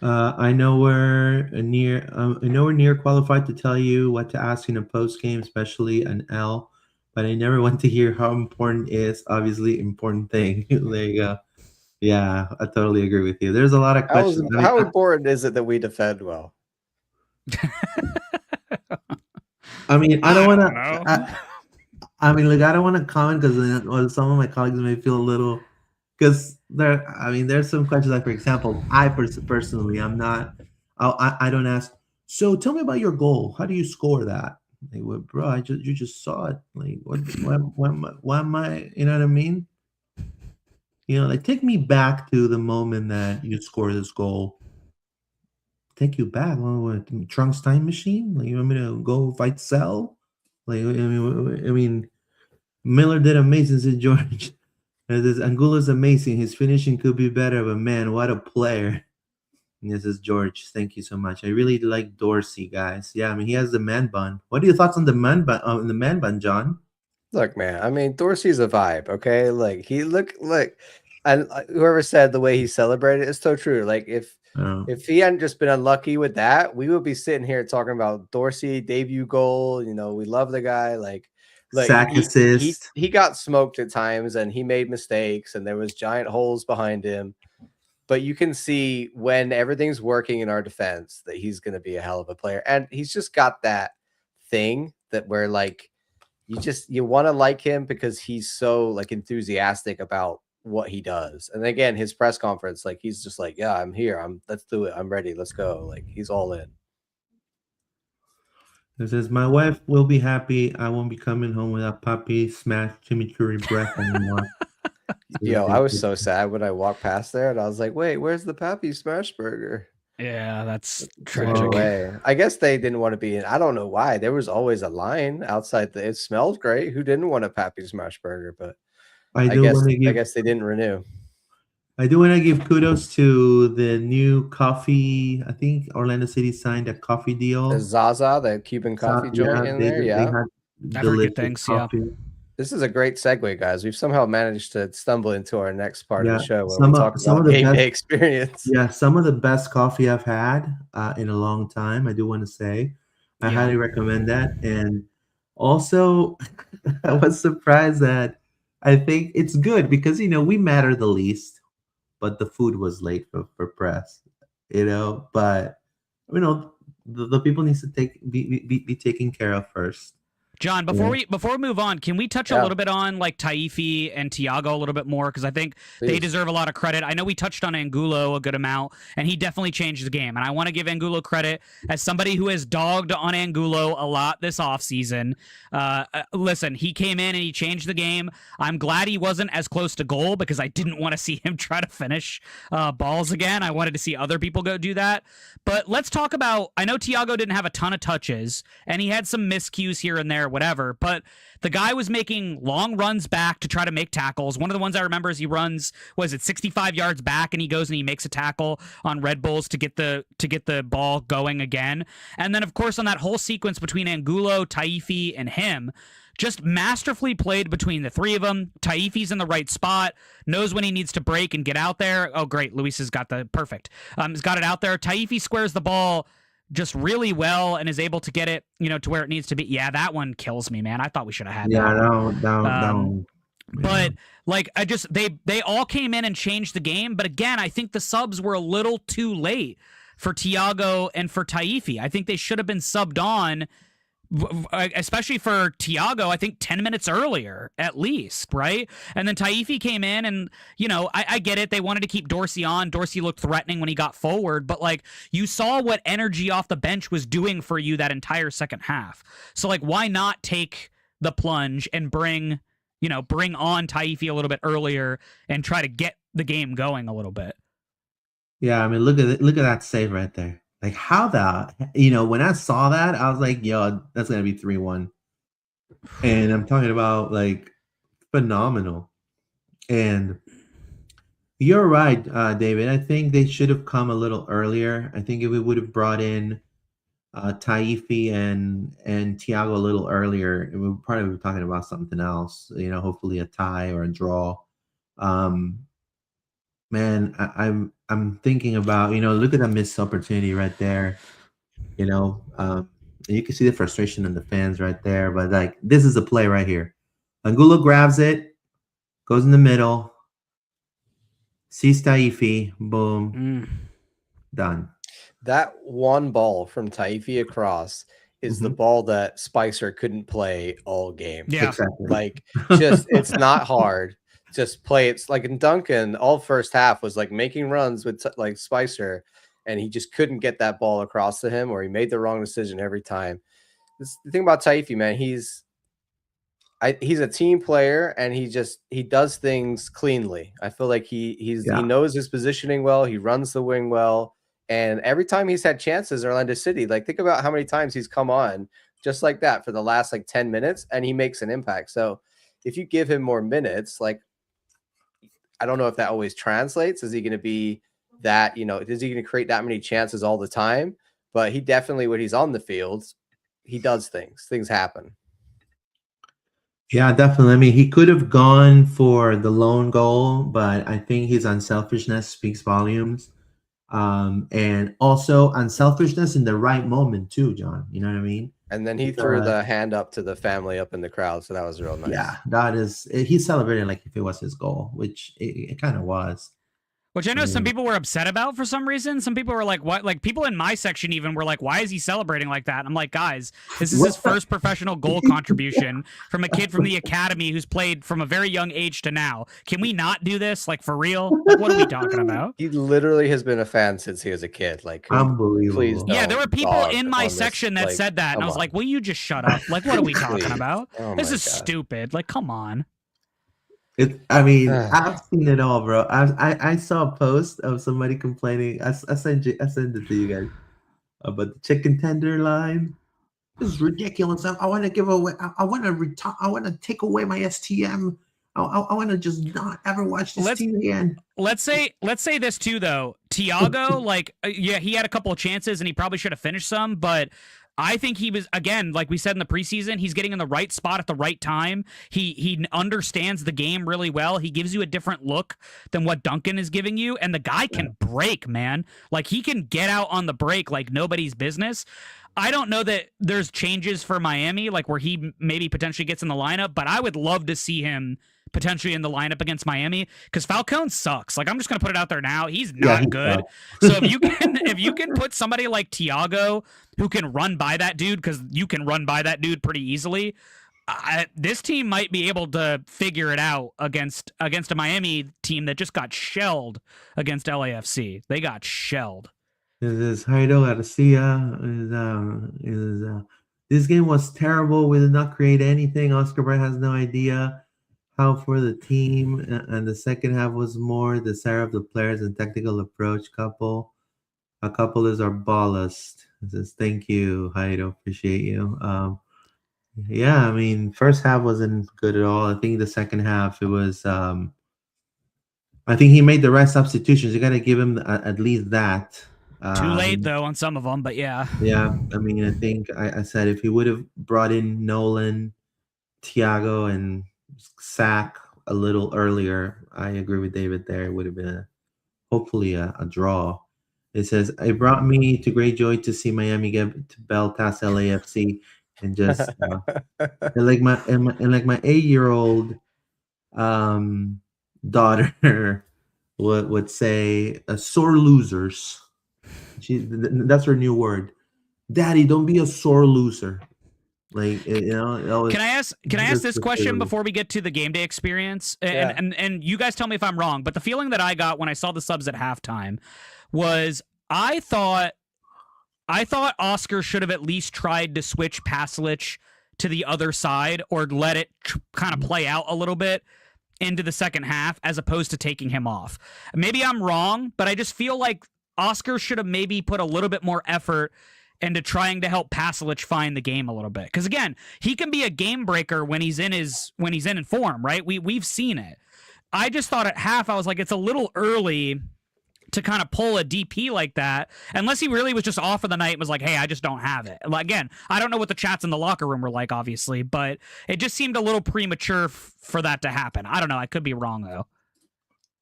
I know we're near qualified to tell you what to ask in a post game, especially an L. But I never want to hear how important is. Obviously, important thing. There you go. Yeah, I totally agree with you. There's a lot of questions. How important is it that we defend well? I mean, I don't want to. I mean, like, I don't want to comment because some of my colleagues may feel a little, because there's some questions. Like, for example, I personally, I'm not. I don't ask. So tell me about your goal. How do you score that? Like, well, bro, you just saw it. Like, why am I? You know what I mean? You know, like, take me back to the moment that you score this goal. Take you back. What, Trunks time machine? Like, you want me to go fight Cell? Like, I mean, Miller did amazing, said George. Angulo's amazing. His finishing could be better, but man, what a player. And this is George. Thank you so much. I really like Dorsey, guys. Yeah, I mean, he has the man bun. What are your thoughts on the man bun, John? Look, man, I mean, Dorsey's a vibe, okay? Like, and whoever said the way he celebrated is so true. Like, if he hadn't just been unlucky with that, we would be sitting here talking about Dorsey debut goal. You know, we love the guy. Like sack assist. He got smoked at times, and he made mistakes, and there was giant holes behind him. But you can see when everything's working in our defense that he's going to be a hell of a player, and he's just got that thing that where like you want to like him because he's so like enthusiastic about what he does. And again, his press conference, like, he's just like, yeah, I'm here. Let's do it. I'm ready. Let's go. Like, he's all in. It says, my wife will be happy. I won't be coming home without puppy smash chimichurri breath anymore. Yo, I was so sad when I walked past there and I was like, wait, where's the Pappy Smash Burger? Yeah, that's tragic. I guess they didn't want to be in. I don't know why. There was always a line outside. It smelled great. Who didn't want a Pappy Smash Burger? But I guess they didn't renew. I do want to give kudos to the new coffee. I think Orlando City signed a coffee deal. The Zaza, the Cuban coffee joint in there. Yeah. I've heard good things. Coffee. Yeah. This is a great segue, guys. We've somehow managed to stumble into our next part of the show where we talk about game day experience. Yeah, some of the best coffee I've had in a long time. I do want to say, I highly recommend that. And also, I was surprised that I think it's good because, you know, we matter the least. but the food was late for press, but the people needs to be taken care of first. John, before we move on, can we touch a little bit on like Taifi and Tiago a little bit more, because I think they deserve a lot of credit. I know we touched on Angulo a good amount, and he definitely changed the game. And I want to give Angulo credit as somebody who has dogged on Angulo a lot this offseason. Listen, he came in and he changed the game. I'm glad he wasn't as close to goal, because I didn't want to see him try to finish balls again. I wanted to see other people go do that. But let's talk about, I know Tiago didn't have a ton of touches, and he had some miscues here and there, whatever, but the guy was making long runs back to try to make tackles. One of the ones I remember is he runs, 65 yards back, and he goes and he makes a tackle on Red Bulls to get the ball going again. And then, of course, on that whole sequence between Angulo, Taifi, and him, just masterfully played between the three of them. Taifi's in the right spot, knows when he needs to break and get out there. Oh, great. Luis has got the perfect. He's got it out there. Taifi squares the ball just really well and is able to get it, to where it needs to be. Yeah, that one kills me, man. I thought we should have had that. No. But like, they all came in and changed the game. But again, I think the subs were a little too late for Tiago and for Taifi. I think they should have been subbed on, especially for Tiago, I think 10 minutes earlier, at least, right? And then Taifi came in and, I get it. They wanted to keep Dorsey on. Dorsey looked threatening when he got forward, but like, you saw what energy off the bench was doing for you that entire second half. So like, why not take the plunge and bring on Taifi a little bit earlier and try to get the game going a little bit? Yeah, I mean, look at that save right there. Like, how that, when I saw that, I was like, yo, that's going to be 3-1. And I'm talking about, like, phenomenal. And you're right, David. I think they should have come a little earlier. I think if we would have brought in Taifi and Tiago a little earlier, we would probably be talking about something else, hopefully a tie or a draw. Man, I'm thinking about, look at that missed opportunity right there. You can see the frustration in the fans right there. But like, this is a play right here. Angulo grabs it, goes in the middle, sees Taifi, boom, done. That one ball from Taifi across is the ball that Spicer couldn't play all game. Yeah, exactly. Like, just it's not hard. Just play. It's like in Duncan, all first half was like making runs with like Spicer, and he just couldn't get that ball across to him, or he made the wrong decision every time. The thing about Taifi, man, he's a team player, and he does things cleanly. I feel like he knows his positioning well. He runs the wing well, and every time he's had chances, Orlando City, like, think about how many times he's come on just like that for the last like 10 minutes, and he makes an impact. So if you give him more minutes, like, I don't know if that always translates. Is he going to be that, is he going to create that many chances all the time? But he definitely, when he's on the field, he does things. Things happen. Yeah, definitely. I mean, he could have gone for the lone goal, but I think his unselfishness speaks volumes. And also unselfishness in the right moment too, John. You know what I mean? And then he threw the hand up to the family up in the crowd, so that was real nice. Yeah, he's celebrating like if it was his goal, which it kind of was. Which I know some people were upset about for some reason. Some people were like, what? Like, people in my section even were like, why is he celebrating like that? And I'm like, guys, this is his first professional goal contribution from a kid from the academy who's played from a very young age to now. Can we not do this? Like, for real? Like, what are we talking about? He literally has been a fan since he was a kid. Like, unbelievable. Please, yeah, there were people in my section that said that. And I was like, will you just shut up? Like, what are we talking about? This is stupid. Like, come on. I've seen it all, bro. I saw a post of somebody complaining. I sent it to you guys about the chicken tender line. This is ridiculous. I want to give away. I want to take away my STM. I want to just not ever watch this team again. Let's say this too, though. Tiago, like, yeah, he had a couple of chances and he probably should have finished some, but I think he was, again, like we said in the preseason, he's getting in the right spot at the right time. He understands the game really well. He gives you a different look than what Duncan is giving you, and the guy can break, man. Like, he can get out on the break like nobody's business. I don't know that there's changes for Miami, like where he maybe potentially gets in the lineup, but I would love to see him potentially in the lineup against Miami, because Falcone sucks. Like, I'm just gonna put it out there now. He's not he good. sucks. So if you can put somebody like Thiago who can run by that dude, because you can run by that dude pretty easily, this team might be able to figure it out against a Miami team that just got shelled against LAFC. They got shelled. This is Heido Garcia. This game was terrible. We did not create anything. Oscar Bright has no idea how for the team. And the second half was more the desire of the players and technical approach. A couple is our ballast. It says, thank you, Heido. Appreciate you. Yeah, I mean, first half wasn't good at all. I think the second half, it was... I think he made the right substitutions. You got to give him at least that. Too late, though, on some of them, but yeah. Yeah, I mean, I think I said if he would have brought in Nolan, Thiago, and Sack a little earlier, I agree with David there. It would have been hopefully a draw. It says, it brought me to great joy to see Miami get to bell past LAFC and just and like my 8-year-old daughter would say, sore losers. That's her new word. Daddy, don't be a sore loser. Like, you know. Can I ask this question before we get to the game day experience? And you guys tell me if I'm wrong, but the feeling that I got when I saw the subs at halftime was I thought Oscar should have at least tried to switch Pasalic to the other side or let it kind of play out a little bit into the second half as opposed to taking him off. Maybe I'm wrong, but I just feel like Oscar should have maybe put a little bit more effort into trying to help Pasalic find the game a little bit. Because again, he can be a game breaker when he's in form, right? We've seen it. I just thought at half, I was like, it's a little early to kind of pull a DP like that, unless he really was just off for the night and was like, hey, I just don't have it. Again, I don't know what the chats in the locker room were like, obviously, but it just seemed a little premature for that to happen. I don't know. I could be wrong, though.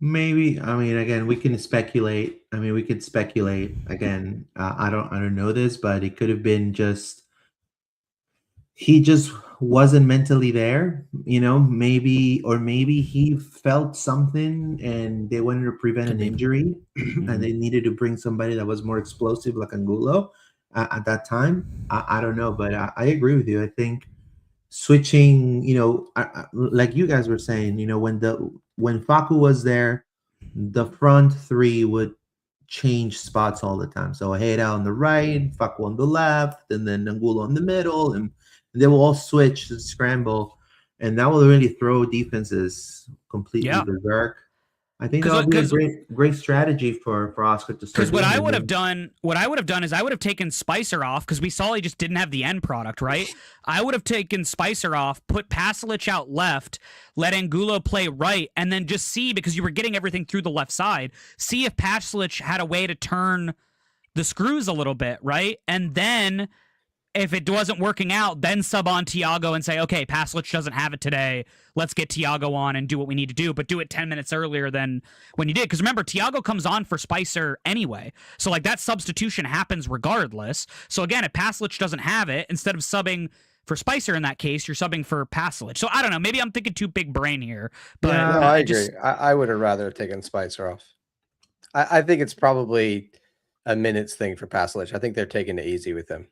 Maybe. I mean, again, we can speculate. Again, I don't know this, but it could have been just he just wasn't mentally there, you know, maybe he felt something and they wanted to prevent an injury and they needed to bring somebody that was more explosive like Angulo at that time. I don't know, but I agree with you. I think switching, you know, like you guys were saying, you know, when Facu was there, the front three would change spots all the time. So Ojeda on the right, Facu on the left, and then Angulo in the middle, and they will all switch and scramble, and that will really throw defenses completely berserk. I think that would be a great strategy for Oscar to start. Because what I would have done is I would have taken Spicer off because we saw he just didn't have the end product, right? I would have taken Spicer off, put Pasalic out left, let Angulo play right, and then just see, because you were getting everything through the left side, see if Pasalic had a way to turn the screws a little bit, right? And then if it wasn't working out, then sub on Thiago and say, okay, Pasalic doesn't have it today. Let's get Thiago on and do what we need to do, but do it 10 minutes earlier than when you did. Because remember, Thiago comes on for Spicer anyway. So like that substitution happens regardless. So again, if Pasalic doesn't have it, instead of subbing for Spicer in that case, you're subbing for Pasalic. So I don't know. Maybe I'm thinking too big brain here. But no, I agree. I would have rather taken Spicer off. I think it's probably a minutes thing for Pasalic. I think they're taking it easy with him.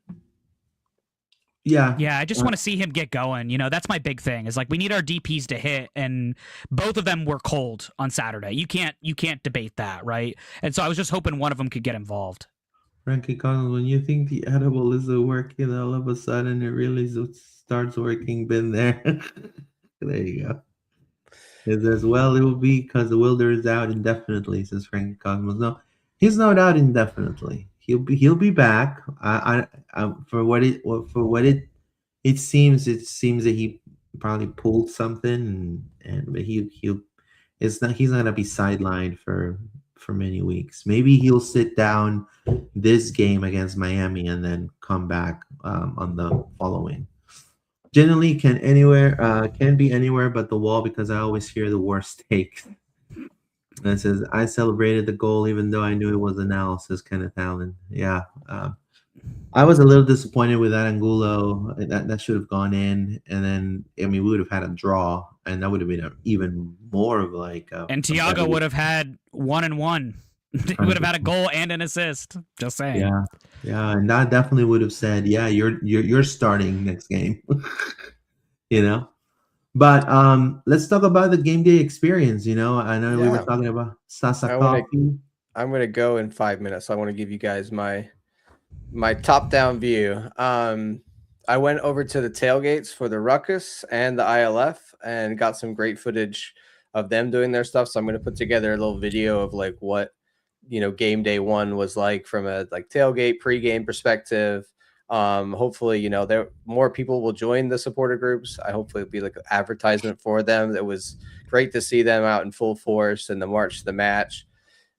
Yeah, I just want to see him get going. You know, that's my big thing. Is like we need our DPs to hit, and both of them were cold on Saturday. You can't debate that, right? And so I was just hoping one of them could get involved. Frankie Collins, when you think the edible isn't working, all of a sudden it really starts working. Been there. There you go. It says, well, it will be because the Wilder is out indefinitely, says Frankie Cosmos. No, he's not out indefinitely. He'll be back. For what it seems that he probably pulled something, but he's not gonna be sidelined for many weeks. Maybe he'll sit down this game against Miami and then come back on the following. Generally, can be anywhere but the wall, because I always hear the worst takes. And it says, I celebrated the goal even though I knew it was analysis, Kenneth Allen. Yeah. I was a little disappointed with that Angulo. That should have gone in, and then I mean we would have had a draw, and that would have been even more of like And a better Thiago would have had 1-1. He would have had a goal and an assist. Just saying. Yeah, yeah, and that definitely would have said, yeah, you're starting next game. You know. But let's talk about the game day experience. You know, I know we were Yeah. talking about Sasa I wanna- Coffee. I'm gonna go in 5 minutes. So I want to give you guys my top down view. I went over to the tailgates for the Ruckus and the ILF and got some great footage of them doing their stuff. So I'm going to put together a little video of like what, you know, game day one was like from a like tailgate pregame perspective. Hopefully, you know, there more people will join the supporter groups. I hopefully it'll be like an advertisement for them. It was great to see them out in full force and the march to the match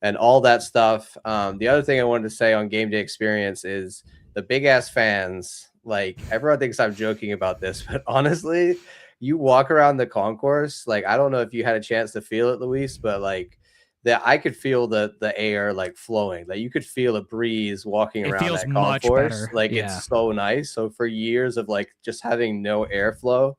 and all that stuff. The other thing I wanted to say on game day experience is the big ass fans. Like everyone thinks I'm joking about this, but honestly, you walk around the concourse. Like I don't know if you had a chance to feel it, Luis, but like that I could feel the air like flowing. Like you could feel a breeze walking It around feels that much concourse. better. Like Yeah. it's so nice. So for years of like just having no airflow,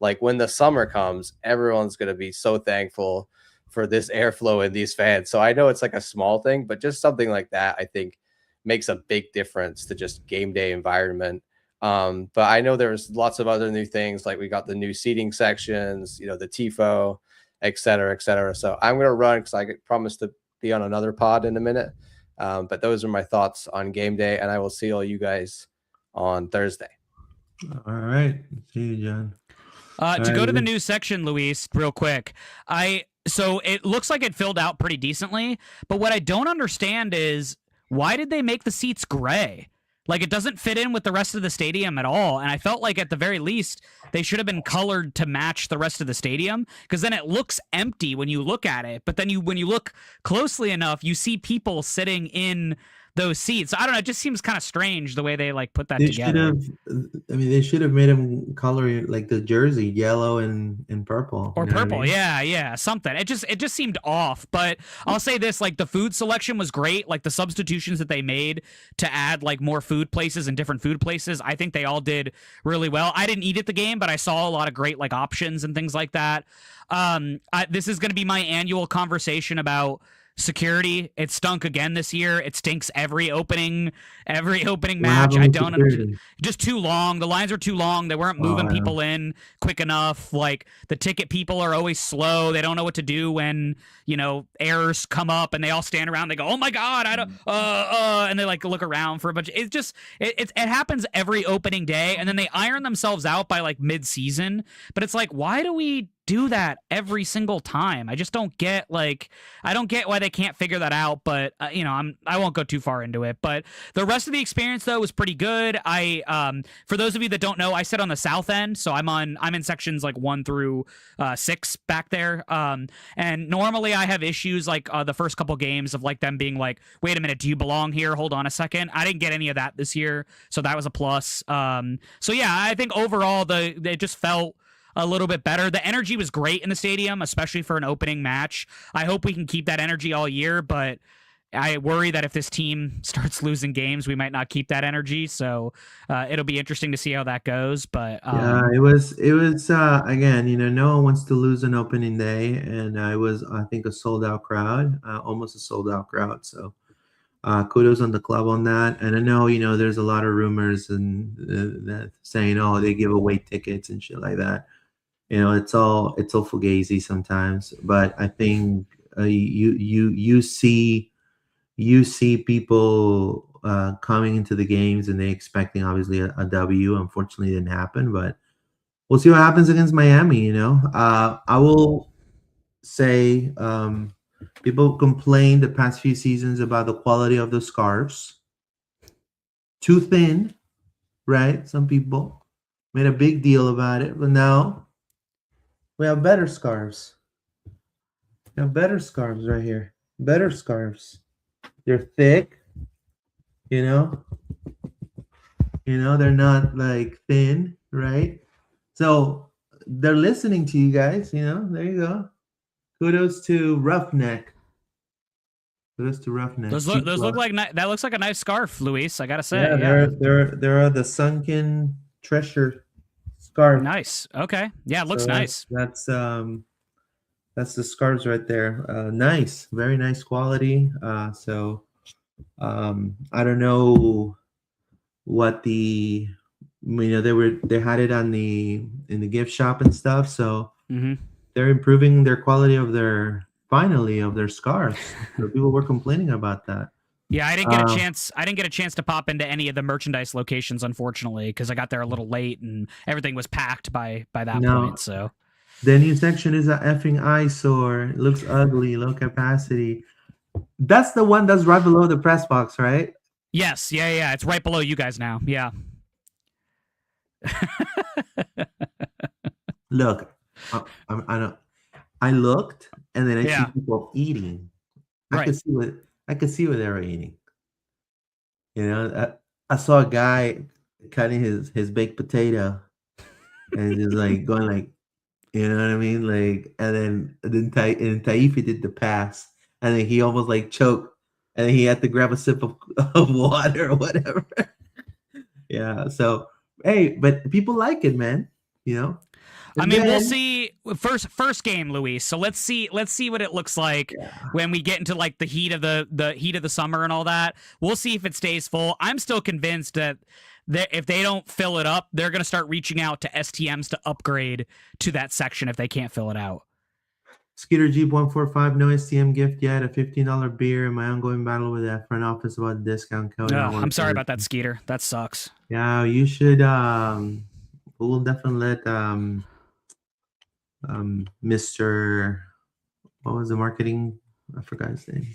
like when the summer comes, everyone's gonna be so thankful for this airflow and these fans. So I know it's like a small thing, but just something like that, I think makes a big difference to just game day environment. But I know there's lots of other new things, like we got the new seating sections, you know, the TIFO, et cetera, et cetera. So I'm going to run because I promised to be on another pod in a minute. But those are my thoughts on game day, and I will see all you guys on Thursday. All right, see you, John. To go to the new section, Luis, real quick. So it looks like it filled out pretty decently, but what I don't understand is why did they make the seats gray? Like it doesn't fit in with the rest of the stadium at all. And I felt like at the very least they should have been colored to match the rest of the stadium, because then it looks empty when you look at it. But then when you look closely enough, you see people sitting those seats. I don't know. It just seems kind of strange the way they like put that together. They should have made him color like the jersey yellow and purple. Or you know what I purple, mean? yeah, something. It just seemed off. But I'll say this: like the food selection was great. Like the substitutions that they made to add like more food places and different food places, I think they all did really well. I didn't eat at the game, but I saw a lot of great like options and things like that. This is going to be my annual conversation about security. It stunk again this year. It stinks every opening match. I don't understand. Just too long. The lines are too long. They weren't moving people in quick enough. Like the ticket people are always slow. They don't know what to do when, you know, errors come up and they all stand around. They go, "Oh my God, I don't and they like look around for a bunch. It's just it happens every opening day, and then they iron themselves out by like mid-season. But it's like, why do we do that every single time? I just don't get I don't get why they can't figure that out. But you know, I won't go too far into it. But the rest of the experience though was pretty good. For those of you that don't know, I sit on the south end, so I'm in sections like 1 through 6 back there. And normally I have issues like the first couple games of like them being like, wait a minute, do you belong here? Hold on a second. I didn't get any of that this year, so that was a plus. So yeah, I think overall they just felt a little bit better. The energy was great in the stadium, especially for an opening match. I hope we can keep that energy all year, but I worry that if this team starts losing games, we might not keep that energy. So it'll be interesting to see how that goes. But yeah, it was again, you know, no one wants to lose an opening day, and I think a sold out crowd, almost a sold out crowd. So kudos on the club on that. And I know, you know, there's a lot of rumors and that saying, oh, they give away tickets and shit like that. You know, it's all fugazi sometimes, but I think you see people coming into the games and they expecting obviously a W. Unfortunately, it didn't happen, but we'll see what happens against Miami. You know, I will say people complained the past few seasons about the quality of the scarves, too thin, right? Some people made a big deal about it, but now we have better scarves. We have better scarves right here. Better scarves. They're thick, you know. You know, they're not like thin, right? So they're listening to you guys, you know. There you go. Kudos to Roughneck. Kudos to Roughneck. Those look like that looks like a nice scarf, Luis. I gotta say. Yeah, there are the sunken treasure scarf. Nice. Okay. Yeah, it looks So nice. That's the scarves right there. Nice, very nice quality. So I don't know what they had it in the gift shop and stuff. So they're improving their quality of their scarves. So people were complaining about that. Yeah, I didn't get a chance. I didn't get a chance to pop into any of the merchandise locations, unfortunately, because I got there a little late and everything was packed by that point. So the new section is an effing eyesore. It looks ugly, low capacity. That's the one that's right below the press box, right? Yes, yeah. It's right below you guys now. Yeah. Look, I looked, and then I Yeah. see people eating. I Right. could see what they were eating. You know, I saw a guy cutting his baked potato, and just like going like, you know what I mean, like, and then Taifi did the pass, and then he almost like choked, and then he had to grab a sip of water or whatever. Yeah. So hey, but people like it, man. You know. I mean, we'll see. First game, Luis. So let's see what it looks like when we get into like the heat of the heat of the summer and all that. We'll see if it stays full. I'm still convinced that if they don't fill it up, they're gonna start reaching out to STMs to upgrade to that section if they can't fill it out. Skeeter Jeep 145, no STM gift yet. A $15 beer in my ongoing battle with that front office about the discount code. I'm sorry about that, Skeeter. That sucks. Yeah, you should. We'll definitely let Mr. What was the marketing? I forgot his name.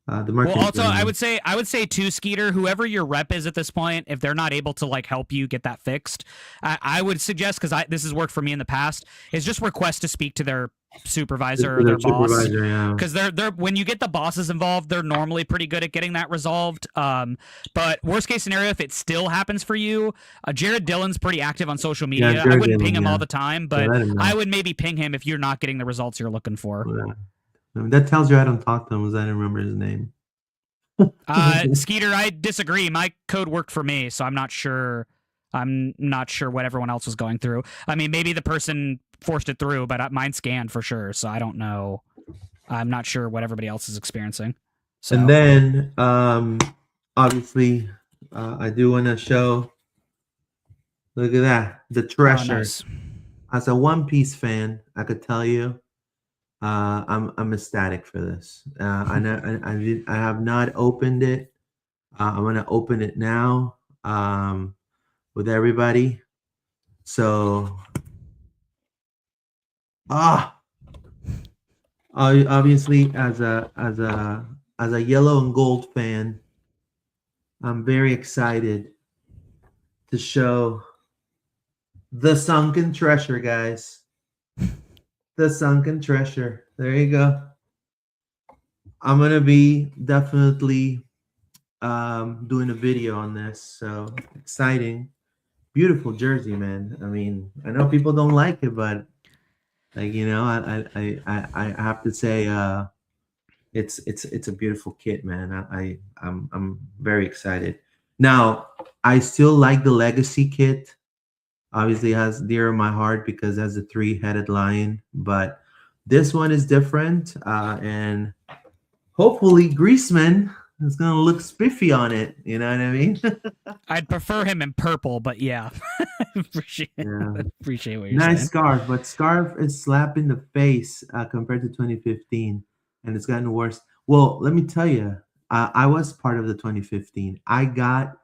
The marketing. Well, also, I would say too, Skeeter, whoever your rep is at this point, if they're not able to like help you get that fixed, I would suggest, because this has worked for me in the past, is just request to speak to their supervisor or their boss, because they're when you get the bosses involved, they're normally pretty good at getting that resolved. But worst case scenario, if it still happens for you, Jared Dillon's pretty active on social media. I wouldn't ping him all the time, but I would maybe ping him if you're not getting the results you're looking for. Yeah. That tells you I don't talk to him, because I didn't remember his name. Skeeter, I disagree. My code worked for me, so I'm not sure what everyone else was going through. I mean, maybe the person forced it through, but mine scanned for sure, so I don't know. I'm not sure what everybody else is experiencing. So. And then, obviously, I do want to show. Look at that, the treasure. Nice. As a One Piece fan, I could tell you, I'm ecstatic for this. I have not opened it. I'm gonna open it now with everybody. So obviously as a yellow and gold fan, I'm very excited to show the sunken treasure, guys. The sunken treasure. There you go. I'm gonna be definitely doing a video on this. So exciting. Beautiful jersey, man. I mean, I know people don't like it, but like, you know, I have to say it's a beautiful kit, man. I'm very excited. Now, I still like the Legacy kit. Obviously, it has dear in my heart because it has a 3-headed lion, but this one is different, and hopefully Greaseman is gonna look spiffy on it. You know what I mean? I'd prefer him in purple, but yeah, appreciate what you're saying. Nice scarf, but scarf is slap in the face compared to 2015, and it's gotten worse. Well, let me tell you, I was part of the 2015. I got.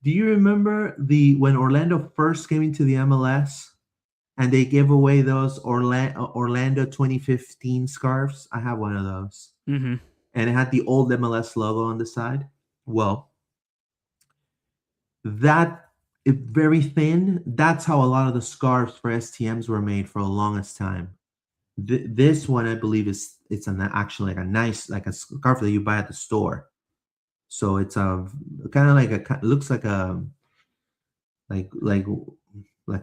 Do you remember when Orlando first came into the MLS and they gave away those Orlando 2015 scarves? I have one of those. Mm-hmm. And it had the old MLS logo on the side. Well, that is very thin. That's how a lot of the scarves for STMs were made for the longest time. This one, I believe, it's actually like a nice, like a scarf that you buy at the store. So it's a kind of like looks like a like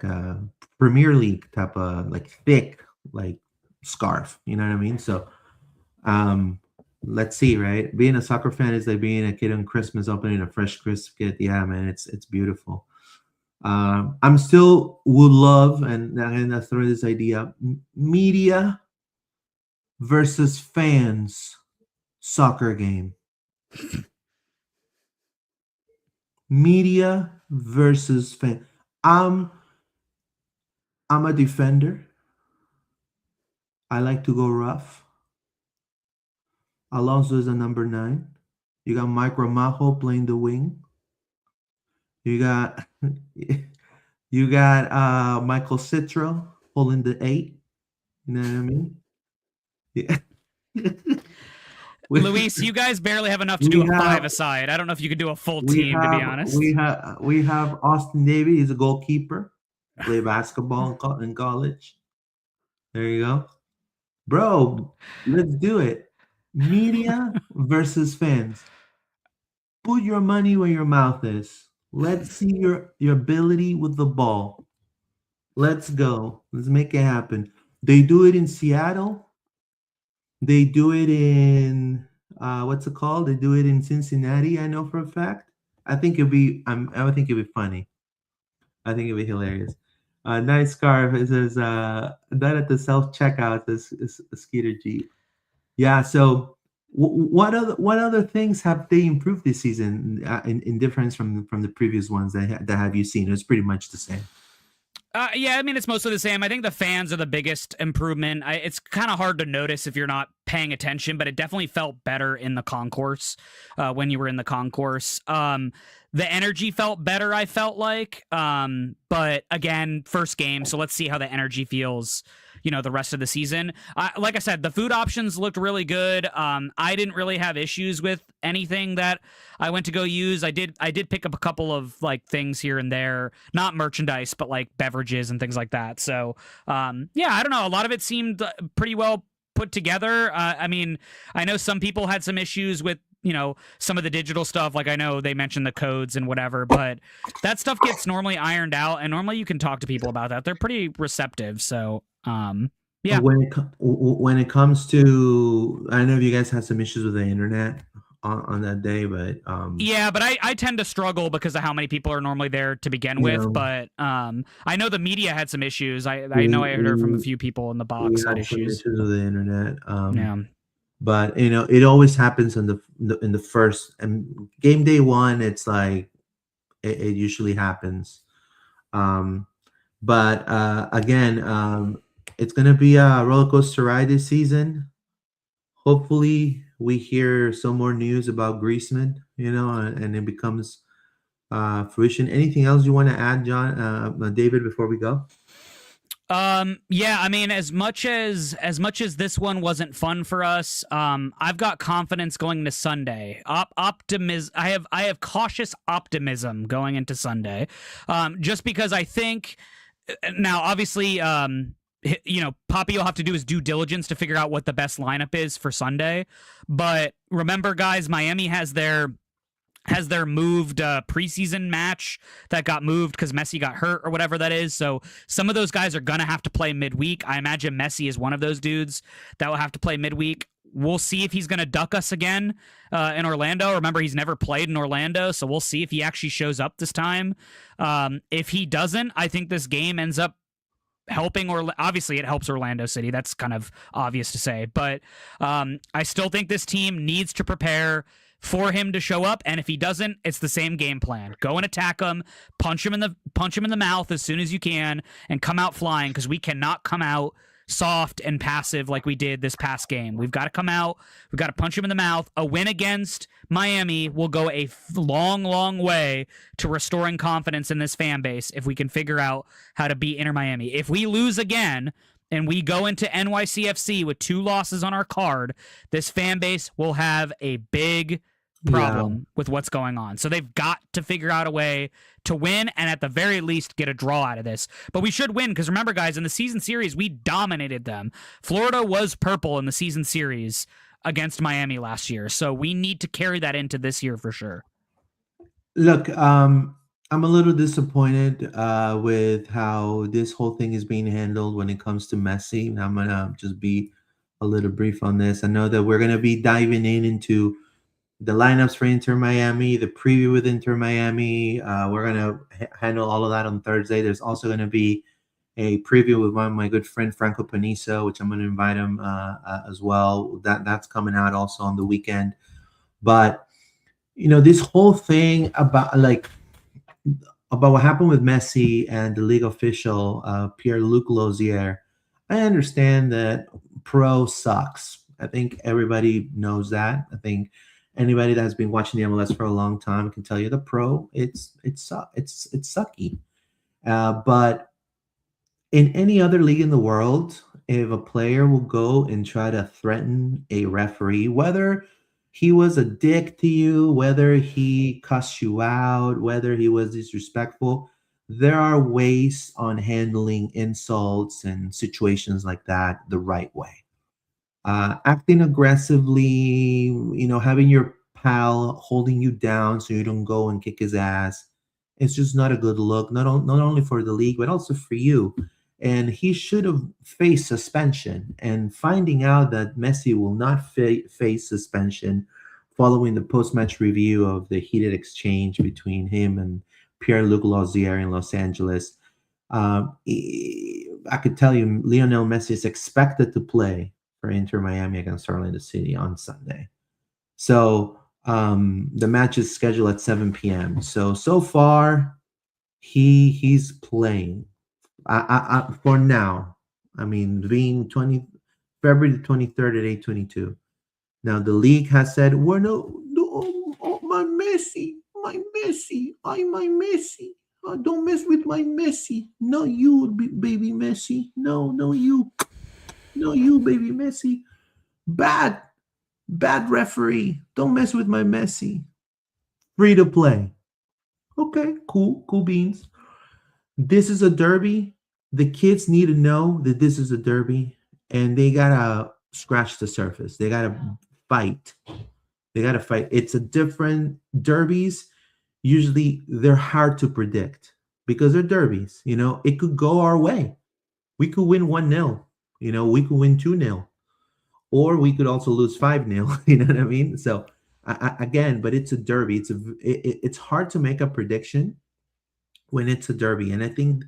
a Premier League type of like thick like scarf. You know what I mean? So let's see, right? Being a soccer fan is like being a kid on Christmas opening a fresh crisp kit. Yeah, man, it's beautiful. I'm still would love, and I'm gonna throw this idea: media versus fans soccer game. Media versus fan. I'm I'm a defender. I like to go rough. Alonso is a number 9. You got Mike Ramajo playing the wing. You got Michael Citro holding the 8. You know what I mean? Yeah. Luis, you guys barely have enough to do a 5-a-side. I don't know if you could do a full team, to be honest. We have Austin Davies. He's a goalkeeper. Play basketball in college. There you go. Bro, let's do it. Media versus fans. Put your money where your mouth is. Let's see your ability with the ball. Let's go. Let's make it happen. They do it in Seattle. They do it in what's it called? They do it in Cincinnati. I know for a fact. I think it'd be. I would think it'd be funny. I think it'd be hilarious. Nice scarf. It says that at the self checkout is a Skeeter Jeep. Yeah. So what other things have they improved this season in difference from the previous ones that have you seen? It's pretty much the same. Yeah, I mean, it's mostly the same. I think the fans are the biggest improvement. It's kind of hard to notice if you're not paying attention, but it definitely felt better in the concourse when you were in the concourse. The energy felt better, I felt like. But again, first game, so let's see how the energy feels, the rest of the season. Like I said, the food options looked really good. I didn't really have issues with anything that I went to go use. I did pick up a couple of like things here and there, not merchandise, but like beverages and things like that. So yeah, I don't know. A lot of it seemed pretty well put together. I mean, I know some people had some issues with some of the digital stuff. Like I know they mentioned the codes and whatever, but that stuff gets normally ironed out, and normally you can talk to people about that. They're pretty receptive. So yeah. When it comes to, I know you guys had some issues with the internet on that day, but yeah, but I tend to struggle because of how many people are normally there to begin with. But I know the media had some issues. I know I heard from a few people in the box had issues with the internet. Yeah. But it always happens in the first and game day 1. It's like it usually happens. But again, it's gonna be a roller coaster ride this season. Hopefully, we hear some more news about Griezmann, and it becomes fruition. Anything else you want to add, John, David, before we go? Yeah, I mean, as much as this one wasn't fun for us, I've got confidence going into Sunday. Optimism. I have cautious optimism going into Sunday, just because I think now, obviously, Poppy will have to do his due diligence to figure out what the best lineup is for Sunday. But remember, guys, Miami has their moved preseason match that got moved because Messi got hurt or whatever that is. So some of those guys are going to have to play midweek. I imagine Messi is one of those dudes that will have to play midweek. We'll see if he's going to duck us again in Orlando. Remember, he's never played in Orlando, so we'll see if he actually shows up this time. If he doesn't, I think this game ends up helping, or obviously it helps Orlando City. That's kind of obvious to say, but I still think this team needs to prepare for him to show up, and if he doesn't, it's the same game plan. Go and attack him, punch him in the mouth as soon as you can, and come out flying, because we cannot come out soft and passive like we did this past game. We've got to come out. We've got to punch him in the mouth. A win against Miami will go a long, long way to restoring confidence in this fan base if we can figure out how to beat Inter Miami. If we lose again and we go into NYCFC with 2 losses on our card, this fan base will have a big problem with what's going on. So they've got to figure out a way to win, and at the very least get a draw out of this. But we should win, because remember, guys, in the season series, we dominated them. Florida was purple in the season series against Miami last year. So we need to carry that into this year for sure. Look, I'm a little disappointed with how this whole thing is being handled when it comes to Messi. I'm going to just be a little brief on this. I know that we're going to be diving into the lineups for Inter Miami, the preview with Inter Miami. We're going to handle all of that on Thursday. There's also going to be a preview with one of my good friend Franco Panizo, which I'm going to invite him as well. That's coming out also on the weekend. But this whole thing about what happened with Messi and the league official Pierre-Luc Lozier, I understand that pro sucks. I think everybody knows that. I think anybody that has been watching the MLS for a long time can tell you the pro it's sucky. But in any other league in the world, if a player will go and try to threaten a referee, whether he was a dick to you, whether he cussed you out, whether he was disrespectful, there are ways on handling insults and situations like that the right way. Acting aggressively, having your pal holding you down so you don't go and kick his ass, it's just not a good look, not only for the league, but also for you. And he should have faced suspension. And finding out that Messi will not face suspension following the post-match review of the heated exchange between him and Pierre-Luc Lozier in Los Angeles, I could tell you Lionel Messi is expected to play for Inter Miami against Orlando City on Sunday. So the match is scheduled at 7 p.m. So far, he's playing. For now, being February the 23rd at 8:22. Now the league has said, "Well, my Messi, my Messi. Oh, don't mess with my Messi. No, you, baby Messi. No, you, baby Messi. Bad referee. Don't mess with my Messi. Free to play. Okay, cool beans. This is a derby. The kids need to know that this is a derby, and they gotta scratch the surface. They gotta fight. It's a different derbies. Usually, they're hard to predict because they're derbies. It could go our way. We could win 1-0. We could win 2-0, or we could also lose 5-0. You know what I mean? So again, but it's a derby. It's hard to make a prediction when it's a derby. And I think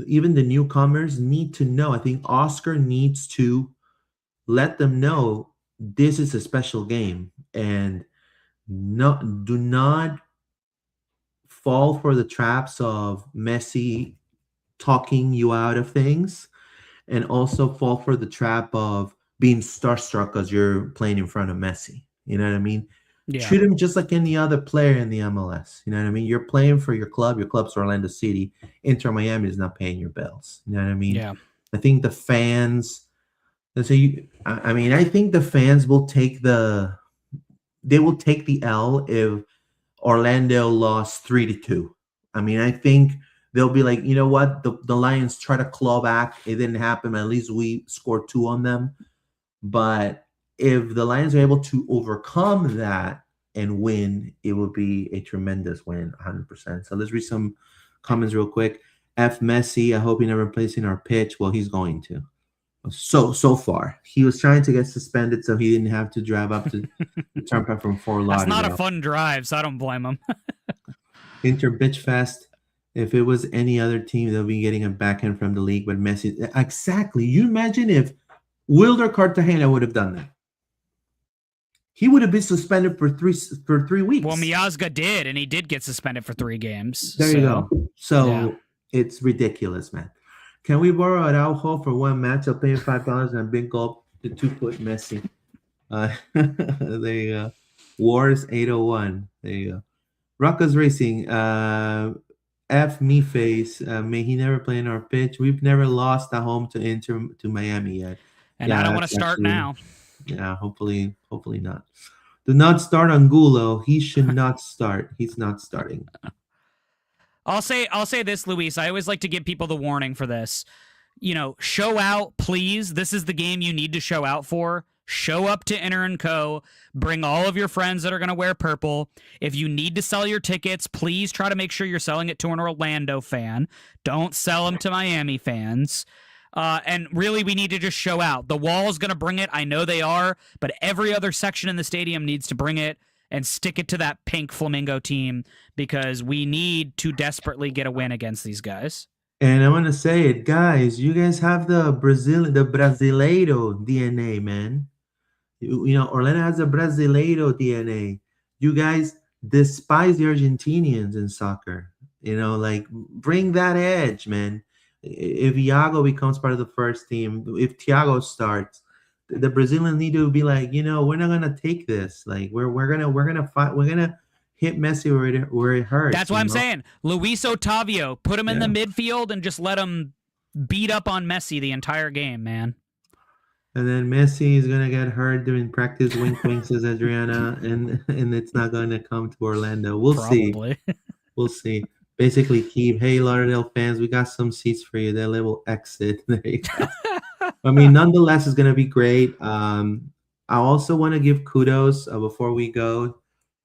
even the newcomers need to know. I think Oscar needs to let them know this is a special game, and do not fall for the traps of Messi talking you out of things, and also fall for the trap of being starstruck because you're playing in front of Messi. You know what I mean? Yeah. Treat him just like any other player in the MLS. You know what I mean? You're playing for your club. Your club's Orlando City. Inter Miami is not paying your bills. You know what I mean? Yeah. I think the fans. I think the fans will take the L if Orlando lost 3-2. I think they'll be like, you know what? The Lions try to claw back. It didn't happen. At least we scored 2 on them. But if the Lions are able to overcome that and win, it would be a tremendous win, 100%. So let's read some comments real quick. F. Messi, I hope he never plays in our pitch. Well, he's going to. So far, he was trying to get suspended so he didn't have to drive up to the turnpike from Fort Lauderdale. That's not a fun drive, so I don't blame him. Inter Bitch Fest. If it was any other team, they'll be getting a backhand from the league. But Messi, exactly. You imagine if Wilder Cartagena would have done that. He would have been suspended for 3 weeks. Well, Miazga did, and he did get suspended for 3 games. There you go. So It's ridiculous, man. Can we borrow Araujo for one match? I'll pay him $5 and big up to 2-foot Messi. There you go. Wars 801. There you go. Rocco's Racing. F me face. May he never play in our pitch. We've never lost at home to Miami yet. And I don't want to start now. Yeah, hopefully not. Do not start Angulo. He should not start. He's not starting. I'll say this, Luis. I always like to give people the warning for this. Show out, please. This is the game you need to show out for. Show up to Inter & Co. Bring all of your friends that are going to wear purple. If you need to sell your tickets, please try to make sure you're selling it to an Orlando fan. Don't sell them to Miami fans. And really, we need to just show out. The wall is going to bring it. I know they are, but every other section in the stadium needs to bring it and stick it to that pink flamingo team because we need to desperately get a win against these guys. And I want to say it, guys. You guys have the Brasileiro DNA, man. You know, Orlando has a Brasileiro DNA. You guys despise the Argentinians in soccer. You know, like bring that edge, man. If Iago becomes part of the first team, if Thiago starts, the Brazilians need to be like, you know, we're not gonna take this. Like we're gonna fight. We're gonna hit Messi where it hurts. That's what I'm saying. Luis Otavio, put him in the midfield and just let him beat up on Messi the entire game, man. And then Messi is gonna get hurt during practice. Wink, wink, says Adriana, and it's not gonna come to Orlando. We'll Probably. see. We'll see. Basically, keep. Hey, Lauderdale fans, we got some seats for you. That little exit. There you go. I mean, nonetheless, it's gonna be great. I also want to give kudos before we go.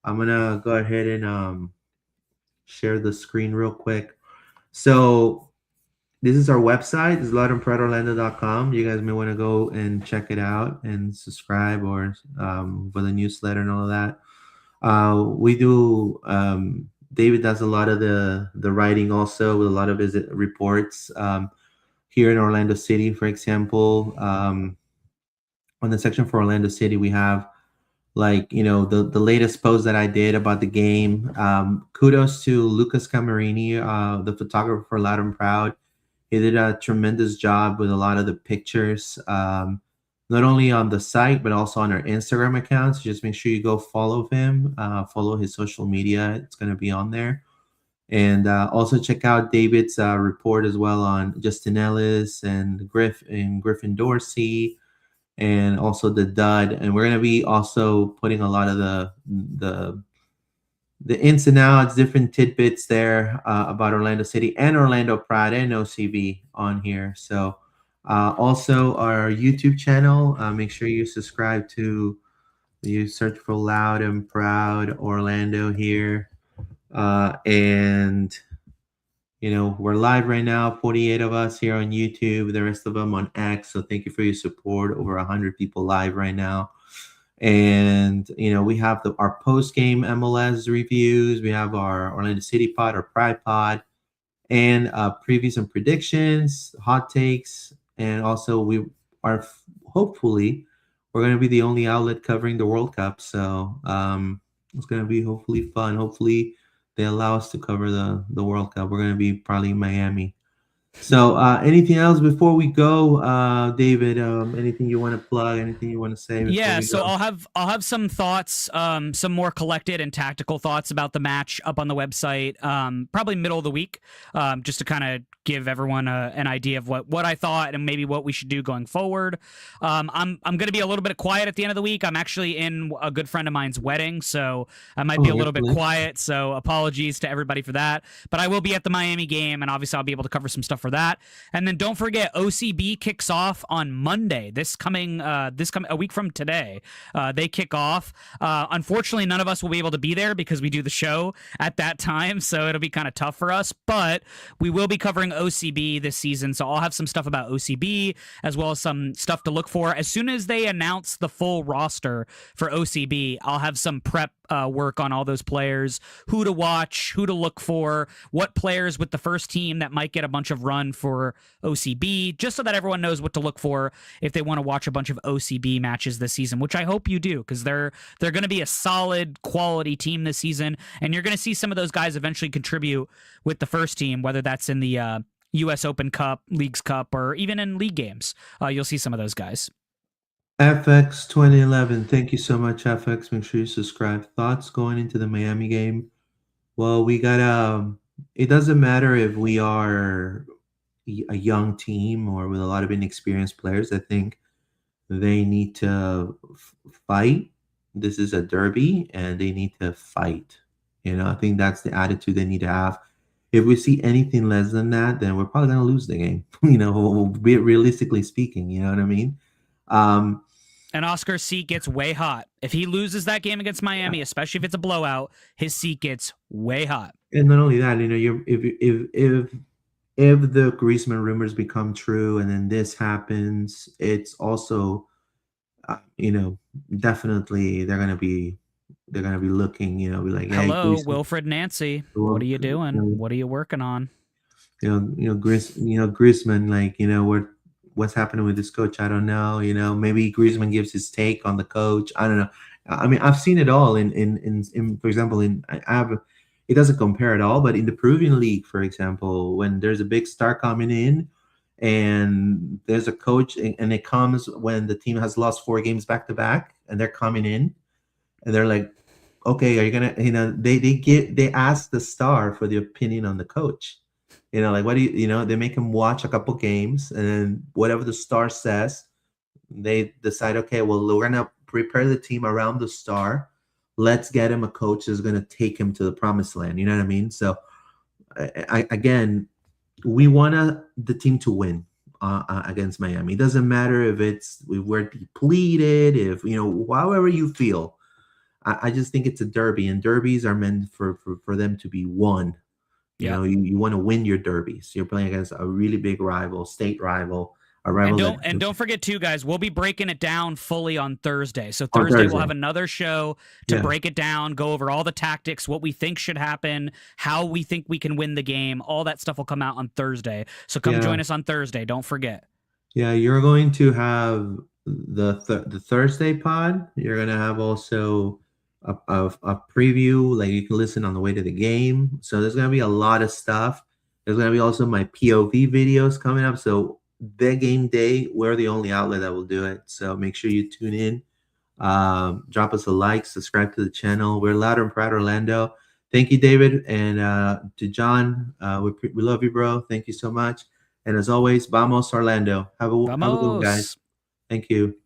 I'm gonna go ahead and share the screen real quick. So this is our website. It's loudandproudorlando.com. You guys may want to go and check it out and subscribe or for the newsletter and all of that. We do. David does a lot of the writing also with a lot of his reports here in Orlando City, for example. On the section for Orlando City, we have like, you know, the latest post that I did about the game. Kudos to Lucas Camarini, the photographer for Loud and Proud. He did a tremendous job with a lot of the pictures, not only on the site, but also on our Instagram accounts. Just make sure you go follow him, follow his social media. It's going to be on there. And also check out David's report as well on Justin Ellis and Griffin Dorsey, and also the dud. And we're going to be also putting a lot of the ins and outs, different tidbits there about Orlando City and Orlando Pride and OCB on here. So also our YouTube channel, make sure you subscribe to, you search for Loud and Proud Orlando here. And, you know, we're live right now, 48 of us here on YouTube, the rest of them on X. So thank you for your support. Over 100 people live right now. And, you know, we have our post-game MLS reviews. We have our Orlando City pod, our Pride pod, and previews and predictions, hot takes. And also we are, hopefully, we're going to be the only outlet covering the World Cup. So it's going to be hopefully fun. Hopefully they allow us to cover the World Cup. We're going to be probably in Miami. So anything else before we go, David? Anything you want to plug? Anything you want to say? Yeah, so I'll have some thoughts, some more collected and tactical thoughts about the match up on the website, probably middle of the week, just to kind of give everyone an idea of what I thought and maybe what we should do going forward. I'm going to be a little bit quiet at the end of the week. I'm actually in a good friend of mine's wedding, so I might be a little bit quiet. So apologies to everybody for that. But I will be at the Miami game, and obviously I'll be able to cover some stuff for that. And then don't forget, OCB kicks off on Monday. This coming a week from today, they kick off. Unfortunately, none of us will be able to be there because we do the show at that time, so it'll be kind of tough for us. But we will be covering OCB this season, so I'll have some stuff about OCB as well as some stuff to look for. As soon as they announce the full roster for OCB, I'll have some prep work on all those players, who to watch, who to look for, what players with the first team that might get a bunch of run for OCB, just so that everyone knows what to look for if they want to watch a bunch of OCB matches this season, which I hope you do, because they're going to be a solid quality team this season, and you're going to see some of those guys eventually contribute with the first team, whether that's in the US Open Cup, Leagues Cup, or even in league games. You'll see some of those guys. FX 2011, thank you so much, FX. Make sure you subscribe. Thoughts going into the Miami game? Well, we got it doesn't matter if we are a young team or with a lot of inexperienced players. I think they need to fight. This is a derby, and they need to fight. You know, I think that's the attitude they need to have. If we see anything less than that, then we're probably going to lose the game. You know, realistically speaking, you know what I mean? And Oscar's seat gets way hot. If he loses that game against Miami, especially if it's a blowout, his seat gets way hot. And not only that, you know, if the Griezmann rumors become true and then this happens, it's also, definitely they're gonna be looking, be like, hey, Hello, Griezmann, Wilfred Nancy. What well, are you doing? What are you working on? Griezmann, like, what's happening with this coach? I don't know. Maybe Griezmann gives his take on the coach. I don't know. I mean, I've seen it all in for example, I have, it doesn't compare at all, but in the Peruvian league, for example, when there's a big star coming in and there's a coach, and it comes when the team has lost 4 games back to back, and they're coming in and they're like, okay, are you gonna, they ask the star for the opinion on the coach. Like, what do they make him watch a couple games, and then whatever the star says, they decide, okay, well, we're gonna prepare the team around the star. Let's get him a coach that's gonna take him to the promised land. You know what I mean? So, again, we want the team to win against Miami. It doesn't matter if we're depleted, if however you feel. I just think it's a derby, and derbies are meant for them to be won. You want to win your derbies. You're playing against a really big rival, state rival, a rival. And don't forget too, guys, we'll be breaking it down fully on Thursday. So Thursday we'll have another show to break it down, go over all the tactics, what we think should happen, how we think we can win the game. All that stuff will come out on Thursday. So come join us on Thursday. Don't forget. Yeah, you're going to have the Thursday pod. You're going to have also a preview, like you can listen on the way to the game. So there's going to be a lot of stuff. There's going to be also my POV videos coming up. So the game day, we're the only outlet that will do it. So make sure you tune in. Drop us a like, subscribe to the channel. We're Loud and Proud Orlando. Thank you, David. And to John, we love you, bro. Thank you so much. And as always, vamos Orlando. Have a good one, guys. Thank you.